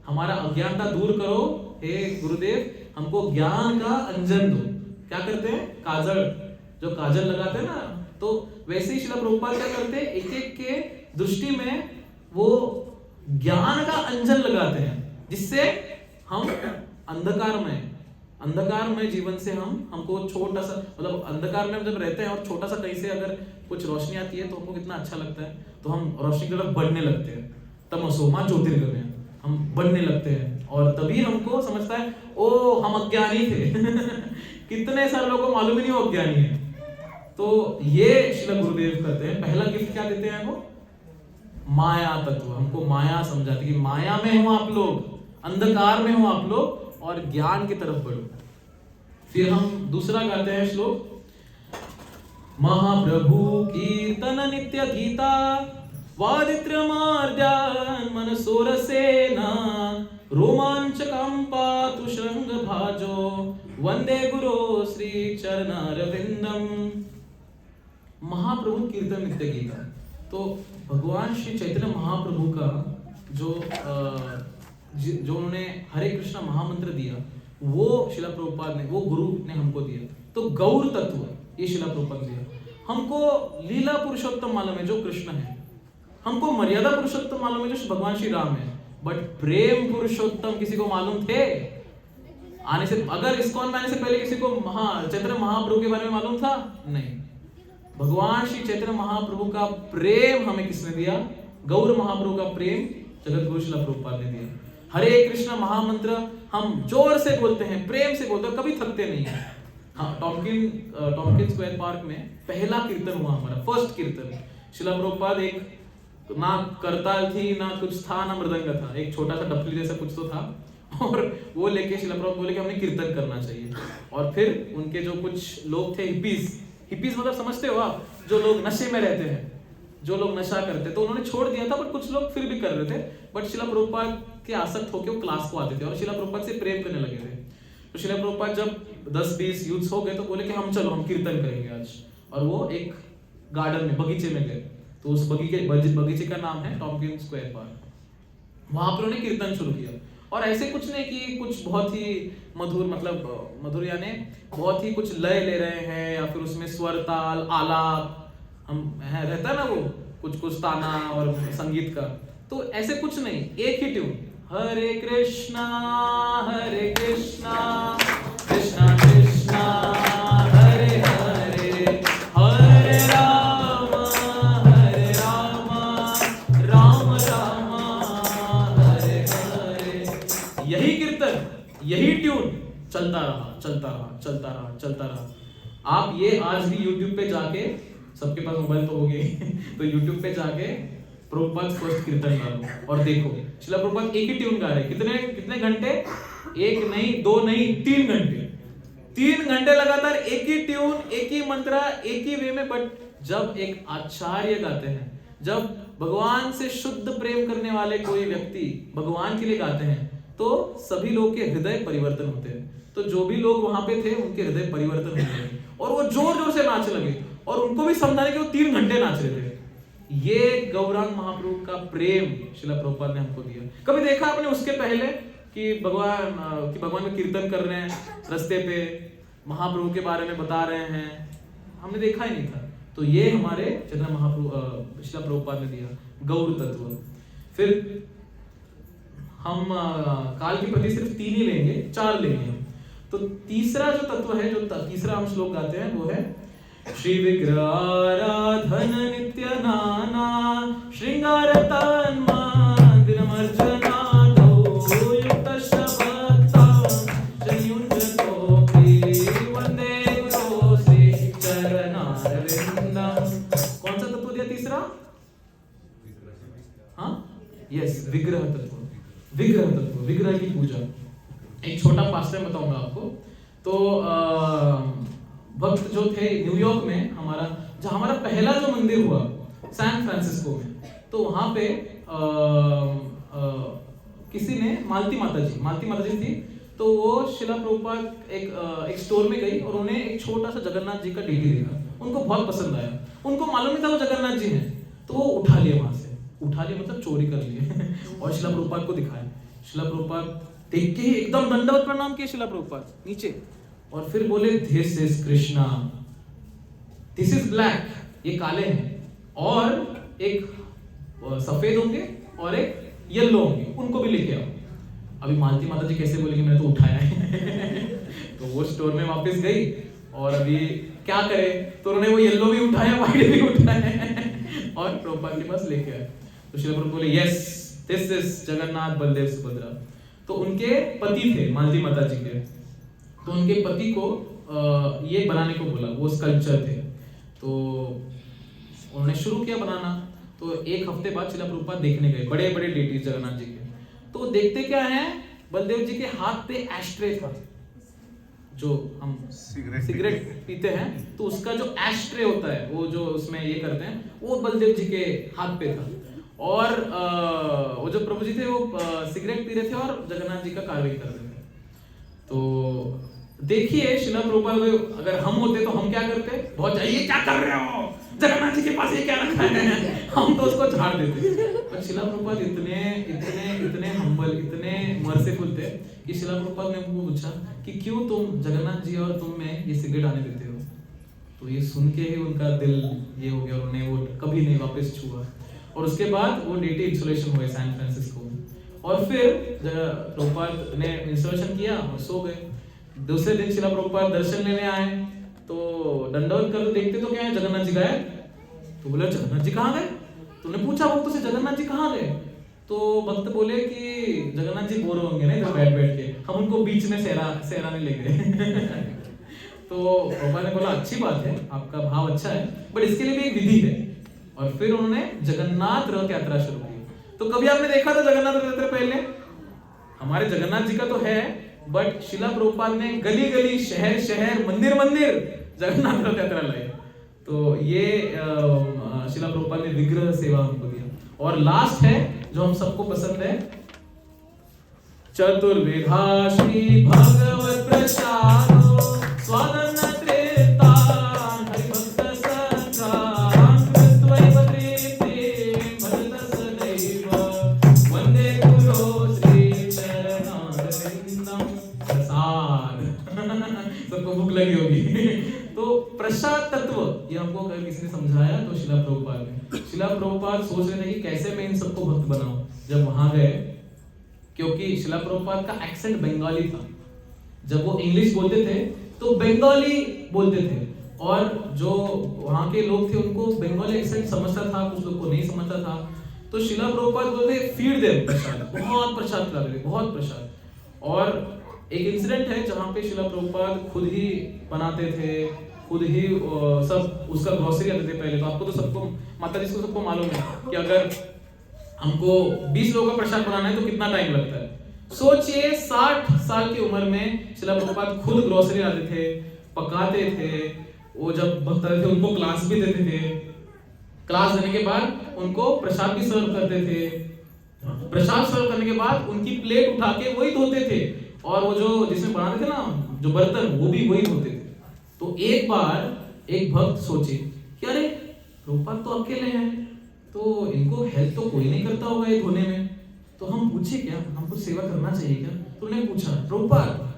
हमारा अज्ञानता दूर करो हे गुरुदेव, हमको ज्ञान का अंजन दो। क्या करते हैं? काजल, जो काजल लगाते हैं ना, तो वैसे ही शिला प्रभुपाद क्या करते हैं, एक एक के दृष्टि में वो ज्ञान का अंजन लगाते हैं, जिससे हम अंधकार में जीवन से हमको छोटा सा, मतलब अंधकार में जब रहते हैं और छोटा सा कहीं से अगर कुछ रोशनी आती है तो हमको कितना अच्छा लगता है। तो हम रोशनी की तरफ बढ़ने लगते हैं, तमसो मां ज्योतिर्गमय, हम बढ़ने लगते हैं, और तभी हमको समझता है ओ हम अज्ञानी थे। कितने सारे लोगों को मालूम ही नहीं वो अज्ञानी है। तो ये शिला गुरुदेव करते हैं। पहला गिफ्ट क्या देते हैं वो? माया तत्व। हमको माया समझाती कि माया में हो आप लोग, अंधकार में हो आप लोग, और ज्ञान की तरफ बढ़ो। फिर हम दूसरा गाते हैं श्लोक, महाप्रभु कीर्तन नित्य गीता वादित्रमार्द्यान् मनसोरसेना रोमांचकं पातु श्रृंग भाजो वंदे गुरो श्री चरणारविंदम। महाप्रभु कीर्तन नित्य गीता। तो भगवान श्री चैतन्य महाप्रभु का जो उन्होंने हरे कृष्णा महामंत्र दिया, वो शिला प्रभुपाद ने, वो गुरु ने हमको दिया। तो गौर तत्व ये शिला प्रभुपाद दिया हमको। लीला पुरुषोत्तम मालूम है जो कृष्ण है, हमको मर्यादा पुरुषोत्तम मालूम है जो भगवान श्री राम है, बट प्रेम पुरुषोत्तम किसी को मालूम थे? आने से, अगर इस्कॉन में आने से पहले किसी को चैतन्य महाप्रभु के बारे में मालूम था? नहीं। भगवान श्री चैतन्य महाप्रभु का प्रेम हमें किसने दिया? गौर महाप्रभु का प्रेम जगत गुरु श्रील प्रभुपाद ने दिया। हरे कृष्ण महामंत्र हम जोर से बोलते हैं, प्रेम से बोलते हैं, कभी थकते नहीं है। हाँ, टॉम्किन स्क्वायर पार्क में पहला कीर्तन हुआ हमारा, फर्स्ट कीर्तन। श्रील प्रभुपाद एक ना करताल थी, ना कुछ था, ना मृदंग था, एक छोटा सा डफली जैसा कुछ तो था, और वो लेके श्रील प्रभुपाद बोले कि हमें कीर्तन करना चाहिए। और फिर उनके जो कुछ लोग थे, हिपीज मतलब समझते हो आप, जो लोग नशे में रहते हैं, जो लोग नशा करते, तो उन्होंने छोड़ दिया था, बट कुछ लोग फिर भी कर रहे थे। बट श्रील प्रभुपाद के आसक्त होकर वो क्लास को आते थे और श्रील प्रभुपाद से प्रेम करने लगे थे। तो श्रील प्रभुपाद जब 10-20 यूथ्स हो गए तो बोले कि हम चलो, हम कीर्तन करेंगे आज। और वो एक गार्डन में, बगीचे में गए। तो उस बगीचे का नाम है टॉम्किन स्क्वायर पार्क। वहां पर उन्होंने कीर्तन शुरू किया। और ऐसे कुछ नहीं कि कुछ बहुत ही मधुर, मतलब मधुर यानी बहुत ही कुछ लय ले रहे हैं या फिर उसमें स्वर ताल आलाप हम रहता है ना, वो कुछ ताना और संगीत का, तो ऐसे कुछ नहीं, एक ही ट्यून, हरे कृष्णा कृष्णा कृष्णा हरे हरे, हरे राम राम राम हरे हरे। यही कीर्तन, यही ट्यून चलता रहा। आप ये आज भी YouTube पे जाके, सबके पास मोबाइल तो हो गए तो YouTube पे जाके प्रभुपाद फर्स्ट कीर्तन डालो और देखो, श्रील प्रभुपाद एक ही ट्यून गा रहे। कितने घंटे? एक नहीं, दो नहीं, 3 घंटे। 3 घंटे लगातार एक ही ट्यून, एक ही मंत्र, एक ही वे में। बट जब एक आचार्य गाते हैं, जब भगवान से शुद्ध प्रेम करने वाले कोई व्यक्ति भगवान के लिए गाते हैं, तो सभी लोग के हृदय परिवर्तन होते हैं। तो जो भी लोग वहां पे थे, उनके हृदय परिवर्तन हो गए और वो जोर जोर से नाचने लगे। और उनको भी समझाने के वो 3 घंटे नाच रहे थे। ये गौरांग महाप्रभु का प्रेम श्रील प्रभुपाद ने हमको दिया। कभी देखा आपने उसके पहले कि भगवान में कीर्तन कर रहे हैं, रास्ते पे महाप्रभु के बारे में बता रहे हैं? हमने देखा ही नहीं था। तो ये हमारे चैतन्य महाप्रभु श्रील प्रभुपाद ने दिया गौर तत्व। फिर हम काल के प्रति सिर्फ 3 ही लेंगे, 4 लेंगे हम। तो तीसरा जो तत्व है, जो तीसरा हम श्लोक गाते हैं, वो है श्री विग्रहाराधन नित्य नाना श्रृंगार तन्मंदिर मर्जना दो युक्त शबक्ता संयुंजतोपि वंदे गुरो श्री चरणारविंदम। कौन सा तत्व दिया तीसरा? हाँ, यस, विग्रह तत्व। विग्रह की पूजा। एक छोटा पास्ट टाइम बताऊंगा आपको। तो भक्त जो थे न्यूयॉर्क में, हमारा पहला जो मंदिर हुआ सैन फ्रांसिस्को में, तो वहां पे किसी ने मालती माता जी थी, तो वो श्रील प्रभुपाद एक स्टोर में गई और उन्हें एक छोटा सा जगन्नाथ जी का डीडी देखा। उनको बहुत पसंद आया। उनको मालूम नहीं था वो जगन्नाथ जी हैं, तो वो उठा लिया वहां से। उठा लिया मतलब चोरी कर लिए और श्रील प्रभुपाद को दिखाया। श्रील प्रभुपाद देख के ही एकदम दंडवत प्रणाम किए श्रील प्रभुपाद नीचे, और फिर बोले this is Krishna, this is black, ये काले हैं, और एक सफेद होंगे और एक येलो होंगे, उनको भी लेके आओ। अभी मालती माता जी कैसे बोले कि मैंने तो उठाया है तो वो स्टोर में वापस गई और अभी क्या करे, तो उन्होंने वो येलो भी उठाया, व्हाइट भी उठाया और प्रभुपाद के पास लेके आए। तो श्री प्रभु बोले yes, this is Jagannath Baldev Subhadra. तो उनके पति थे मालती माता जी के, तो उनके पति को ये बनाने को बोला, वो स्कल्पचर थे। तो उन्होंने शुरू किया बनाना। तो एक हफ्ते बाद श्रील प्रभुपाद देखने गए बड़े बड़े डेटीज जगन्नाथ जी के। तो देखते क्या है, बलदेव जी के हाथ पे एस्ट्रे था, जो हम सिगरेट पीते हैं तो उसका जो एस्ट्रे होता है, वो जो उसमें ये करते हैं, वो बलदेव जी के हाथ पे था। और वो जो प्रभु जी थे वो सिगरेट पी रहे थे और जगन्नाथ जी का कार्रवाई कर रहे थे। तो देखिए श्रील प्रभुपाद, अगर हम होते तो हम क्या करते? बहुत चाहिए, क्या कर रहे हो, जगन्नाथ जी के पास ये क्या रखा है हम तो उसको झाड़ देते। पर श्रील प्रभुपाद इतने हम्बल, इतने मर्सीफुल थे कि श्रील प्रभुपाद ने उनको पूछा कि क्यों तुम जगन्नाथ जी और तुम में ये सिगरेट आने देते हो? तो ये सुन के ही उनका दिल ये हो गया, उन्होंने वो कभी नहीं वापस छुआ। और उसके बाद वो डेटी इंस्टॉलेशन हुए सैन फ्रांसिस्को में। और फिर प्रभुपाद ने इंस्टॉलेशन किया और सो गए। दूसरे दिन श्रील प्रभुपाद दर्शन लेने आए तो दंडवत कर देखते तो क्या है, जगन्नाथ जी गए। तो बोले जगन्नाथ जी कहाँ गए? तूने पूछा भक्तों से जगन्नाथ जी कहाँ गए? तो भक्त बोले कि जगन्नाथ जी बोर होंगे ना इधर बैठ बैठ के, हम उनको बीच में सहराने ले गए। तो पापा ने बोला अच्छी बात है, आपका भाव अच्छा है, बट इसके लिए भी एक विधि है। और फिर उन्होंने जगन्नाथ रथ यात्रा शुरू की। तो कभी आपने देखा था जगन्नाथ रथ यात्रा पहले? हमारे जगन्नाथ जी का तो है, बट शिला प्रभुपाद ने गली गली, शहर शहर, मंदिर मंदिर जगन्नाथ रथ यात्रा लाई। तो ये शिला प्रभुपाद ने विग्रह सेवा हमको दिया। और लास्ट है जो हम सबको पसंद है, चतुर्विधा श्री भगवत प्रसादो स्वादन त्रेतान हरिभक्त संघान कृत्वैव तृप्तिं भजत सदैव वंदे गुरो श्री चरणारविंदम। प्रसाद सबको भूख लगी होगी। तो प्रसाद तत्व ये हमको अगर किसी ने समझाया तो शिला प्रभुपाद सोच रहे थे कि कैसे मैं इन सबको भक्त बनाऊं। जब वहां गए, क्योंकि शिला प्रभुपाद का एक्सेंट बंगाली था, जब वो इंग्लिश बोलते थे तो बंगाली बोलते थे, और जो वहां के लोग थे उनको बंगाली एक्सेंट समझता था, कुछ लोग को नहीं समझता था। तो शिला प्रभुपाद बोलते फीड देम प्रसाद, बहुत प्रसाद खिलाते थे, बहुत प्रसाद। और एक इंसिडेंट है जहाँ पे शिला प्रभुपाद खुद ही बनाते थे, खुद ही सब उसका ग्रोसरी आते थे पहले। तो आपको तो सबको, माता जी को सबको मालूम है कि अगर हमको 20 लोगों का प्रसाद बनाना है तो कितना टाइम लगता है। सोचिए 60 साल की उम्र में शिला प्रभुपाद खुद ग्रोसरी लाते थे, पकाते थे। वो जब भक्त आते थे उनको क्लास भी देते थे, क्लास देने के बाद उनको प्रसाद भी सर्व करते थे। प्रसाद सर्व करने के बाद उनकी प्लेट उठा के वही धोते थे, और वो जो जिसमें बनाते थे ना जो बर्तन, वो भी वही धोते थे। तो एक बार एक भक्त सोचे कि अरे प्रभुपाद तो अकेले हैं, तो इनको हेल्प तो कोई नहीं करता होगा ये धोने में, तो हम पूछे क्या, हम कुछ सेवा करना चाहिए क्या? तो उन्होंने पूछा प्रभुपाद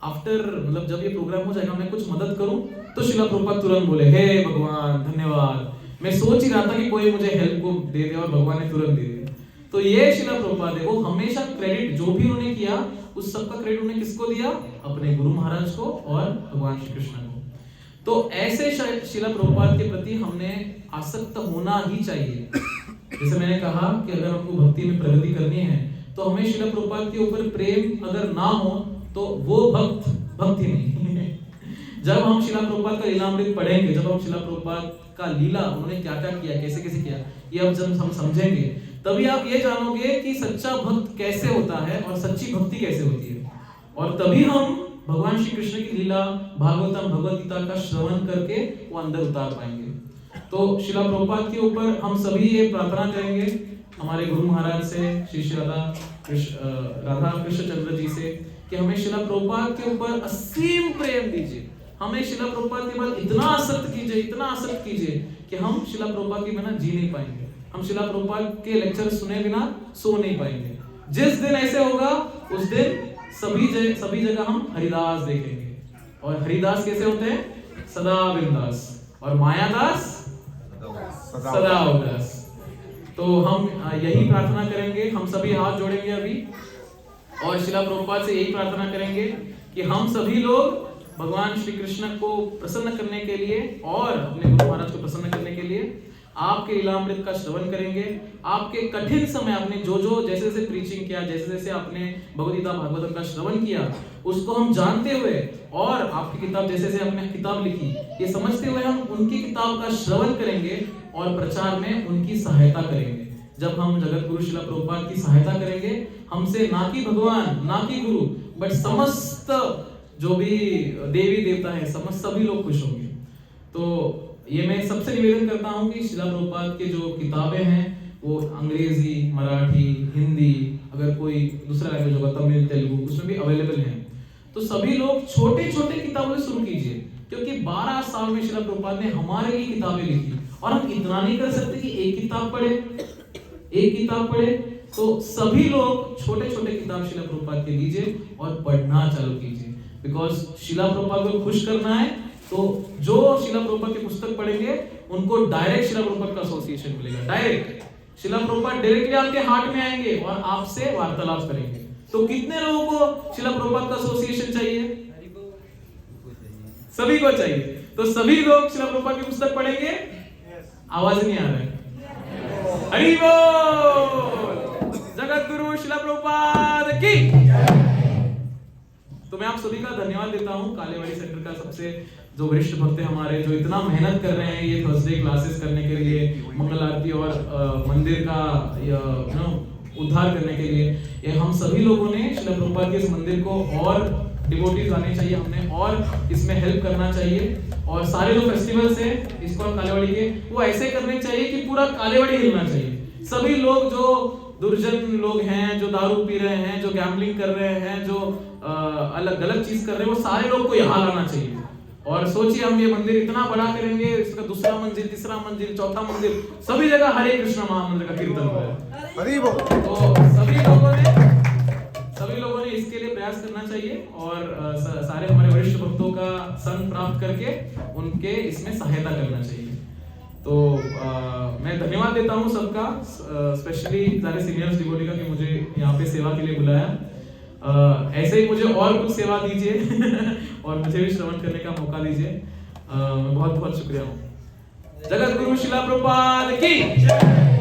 आफ्टर, मतलब जब ये प्रोग्राम हो जाएगा मैं कुछ मदद करूं? तो शिला प्रभुपाद तुरंत बोले हे भगवान धन्यवाद, मैं सोच ही रहा था कि कोई मुझे हेल्प को दे दे, और भगवान ने तुरंत दे दिया। तो ये शिला प्रभुपाद है, वो हमेशा क्रेडिट जो भी उन्होंने किया उस सबका क्रेडिट उन्होंने किसको दिया? अपने गुरु महाराज को और भगवान श्री कृष्ण को। तो ऐसे शिला प्रभुपाद के प्रति हमने आसक्त होना ही चाहिए। जैसे मैंने कहा कि अगर हमको भक्ति में प्रगति करनी है तो हमें शिला प्रभुपाद के ऊपर प्रेम अगर ना हो तो वो भक्ति नहीं। जब हम शिला प्रभुपाद का लीलामृत पढ़ेंगे, जब हम शिला प्रभुपाद का लीला उन्होंने क्या क्या किया, कैसे कैसे किया, ये अब जब हम समझेंगे तभी आप ये जानोगे कि सच्चा भक्त कैसे होता है और सच्ची भक्ति कैसे होती है। और तभी हम भगवान श्री कृष्ण की लीला, भागवतम, भगवद गीता का श्रवण करके वो अंदर उतार पाएंगे। तो शिला प्रभुपाद के ऊपर हम सभी ये प्रार्थना करेंगे हमारे गुरु महाराज से, श्री राधा कृष्ण चंद्र जी से, कि हमें शिला प्रभुपाद के ऊपर असीम प्रेम दीजिए। हमें शिला प्रभुपाद के बाद इतना आसक्त कीजिए, इतना आसक्त कीजिए कि हम शिला प्रभुपाद के बिना जी नहीं पाएंगे, हम शिला प्रभुपाद के लेक्चर सुने बिना सो नहीं पाएंगे। जिस दिन ऐसे होगा उस दिन सभी जगह हम हरिदास देखेंगे। और हरिदास कैसे होते हैं? सदा बिंदास, और मायादास सदा उदास। तो हम यही प्रार्थना करेंगे, हम सभी हाथ जोड़ेंगे अभी और शिला प्रभुपाद से यही प्रार्थना करेंगे कि हम सभी लोग भगवान श्री कृष्ण को प्रसन्न करने के लिए और अपने गुरु महाराज को प्रसन्न करने के लिए आपके लीलामृत का श्रवण करेंगे। आपके कठिन समय आपने जो जैसे जैसे प्रीचिंग किया, जैसे जैसे आपने भगवद गीता भागवतम का श्रवण किया, उसको हम जानते हुए, और आपकी किताब जैसे जैसे आपने किताब लिखी ये समझते हुए हम उनकी किताब का श्रवण करेंगे और प्रचार में उनकी सहायता करेंगे। जब हम जगत गुरु शिला प्रभुपाद की सहायता करेंगे, हमसे ना कि भगवान, ना कि गुरु, बट समस्त जो भी देवी देवता है, समस्त सभी लोग खुश होंगे। तो ये मैं सबसे निवेदन करता हूँ कि शिला प्रभुपाद के जो किताबें हैं वो अंग्रेजी, मराठी, हिंदी, अगर कोई दूसरा लैंग्वेज होगा तमिल, तेलुगु, उसमें भी अवेलेबल हैं। तो सभी लोग छोटे छोटे किताबों से शुरू कीजिए, क्योंकि 12 साल में शिला प्रभुपाद ने हमारे लिए किताबें लिखी, और हम इतना नहीं कर सकते कि एक किताब पढ़े। तो सभी लोग छोटे छोटे किताब शिला प्रभुपाद के लीजिए और पढ़ना चालू कीजिए, बिकॉज शिला प्रभुपाद को खुश करना है। तो जो शिला प्रभुपाद की पुस्तक पढ़ेंगे उनको डायरेक्ट शिला प्रभुपाद का एसोसिएशन मिलेगा। डायरेक्ट शिला प्रभुपाद डायरेक्टली आपके हार्ट में आएंगे और आपसे वार्तालाप करेंगे। तो कितने लोगों को शिला प्रभुपाद का एसोसिएशन चाहिए? सभी को चाहिए। तो सभी लोग श्रील प्रभुपाद की पुस्तक पढ़ेंगे? आवाज नहीं आ रहा है। हरि बोल! जगत गुरु श्रील प्रभुपाद की। तो मैं आप सभी का धन्यवाद देता हूँ, कालेवाड़ी सेंटर का सबसे जो वरिष्ठ भक्त है हमारे, जो इतना मेहनत कर रहे हैं ये थर्सडे क्लासेस करने के लिए, मंगल आरती और मंदिर का उद्धार करने के लिए। ये हम सभी लोगों ने श्रील प्रभुपाद के इस मंदिर को और डिवोटीज आने चाहिए, हमने और इसमें हेल्प करना चाहिए। और सारे जो फेस्टिवल्स है इस्कॉन कालेवाड़ी के, वो ऐसे करने चाहिए कि पूरा कालेवाड़ी हिलना चाहिए। सभी लोग जो दुर्जन लोग हैं, जो दारू पी रहे हैं, जो गैम्बलिंग कर रहे हैं, जो अलग गलत चीज कर रहे हैं, वो सारे लोग को यहाँ लाना चाहिए। और सोचिए हम ये मंदिर इतना बड़ा करेंगे, इसका दूसरा मंजिल, तीसरा मंजिल, चौथा मंजिल, सभी जगह हरे कृष्ण महामंत्र का कीर्तन हो रहा है। हरि बोल। तो सभी लोगों ने इसके लिए प्रयास करना चाहिए और सारे हमारे वरिष्ठ भक्तों का संग प्राप्त करके उनके इसमें सहायता करना चाहिए। तो मैं धन्यवाद देता हूँ सबका, स्पेशली सारे सीनियर्स डिवोटी का कि मुझे यहाँ पे सेवा के लिए बुलाया। ऐसे ही मुझे और कुछ सेवा दीजिए और मुझे भी श्रवण करने का मौका दीजिए। मैं बहुत बहुत शुक्रिया हूँ। जगत गुरु श्रील प्रभुपाद की।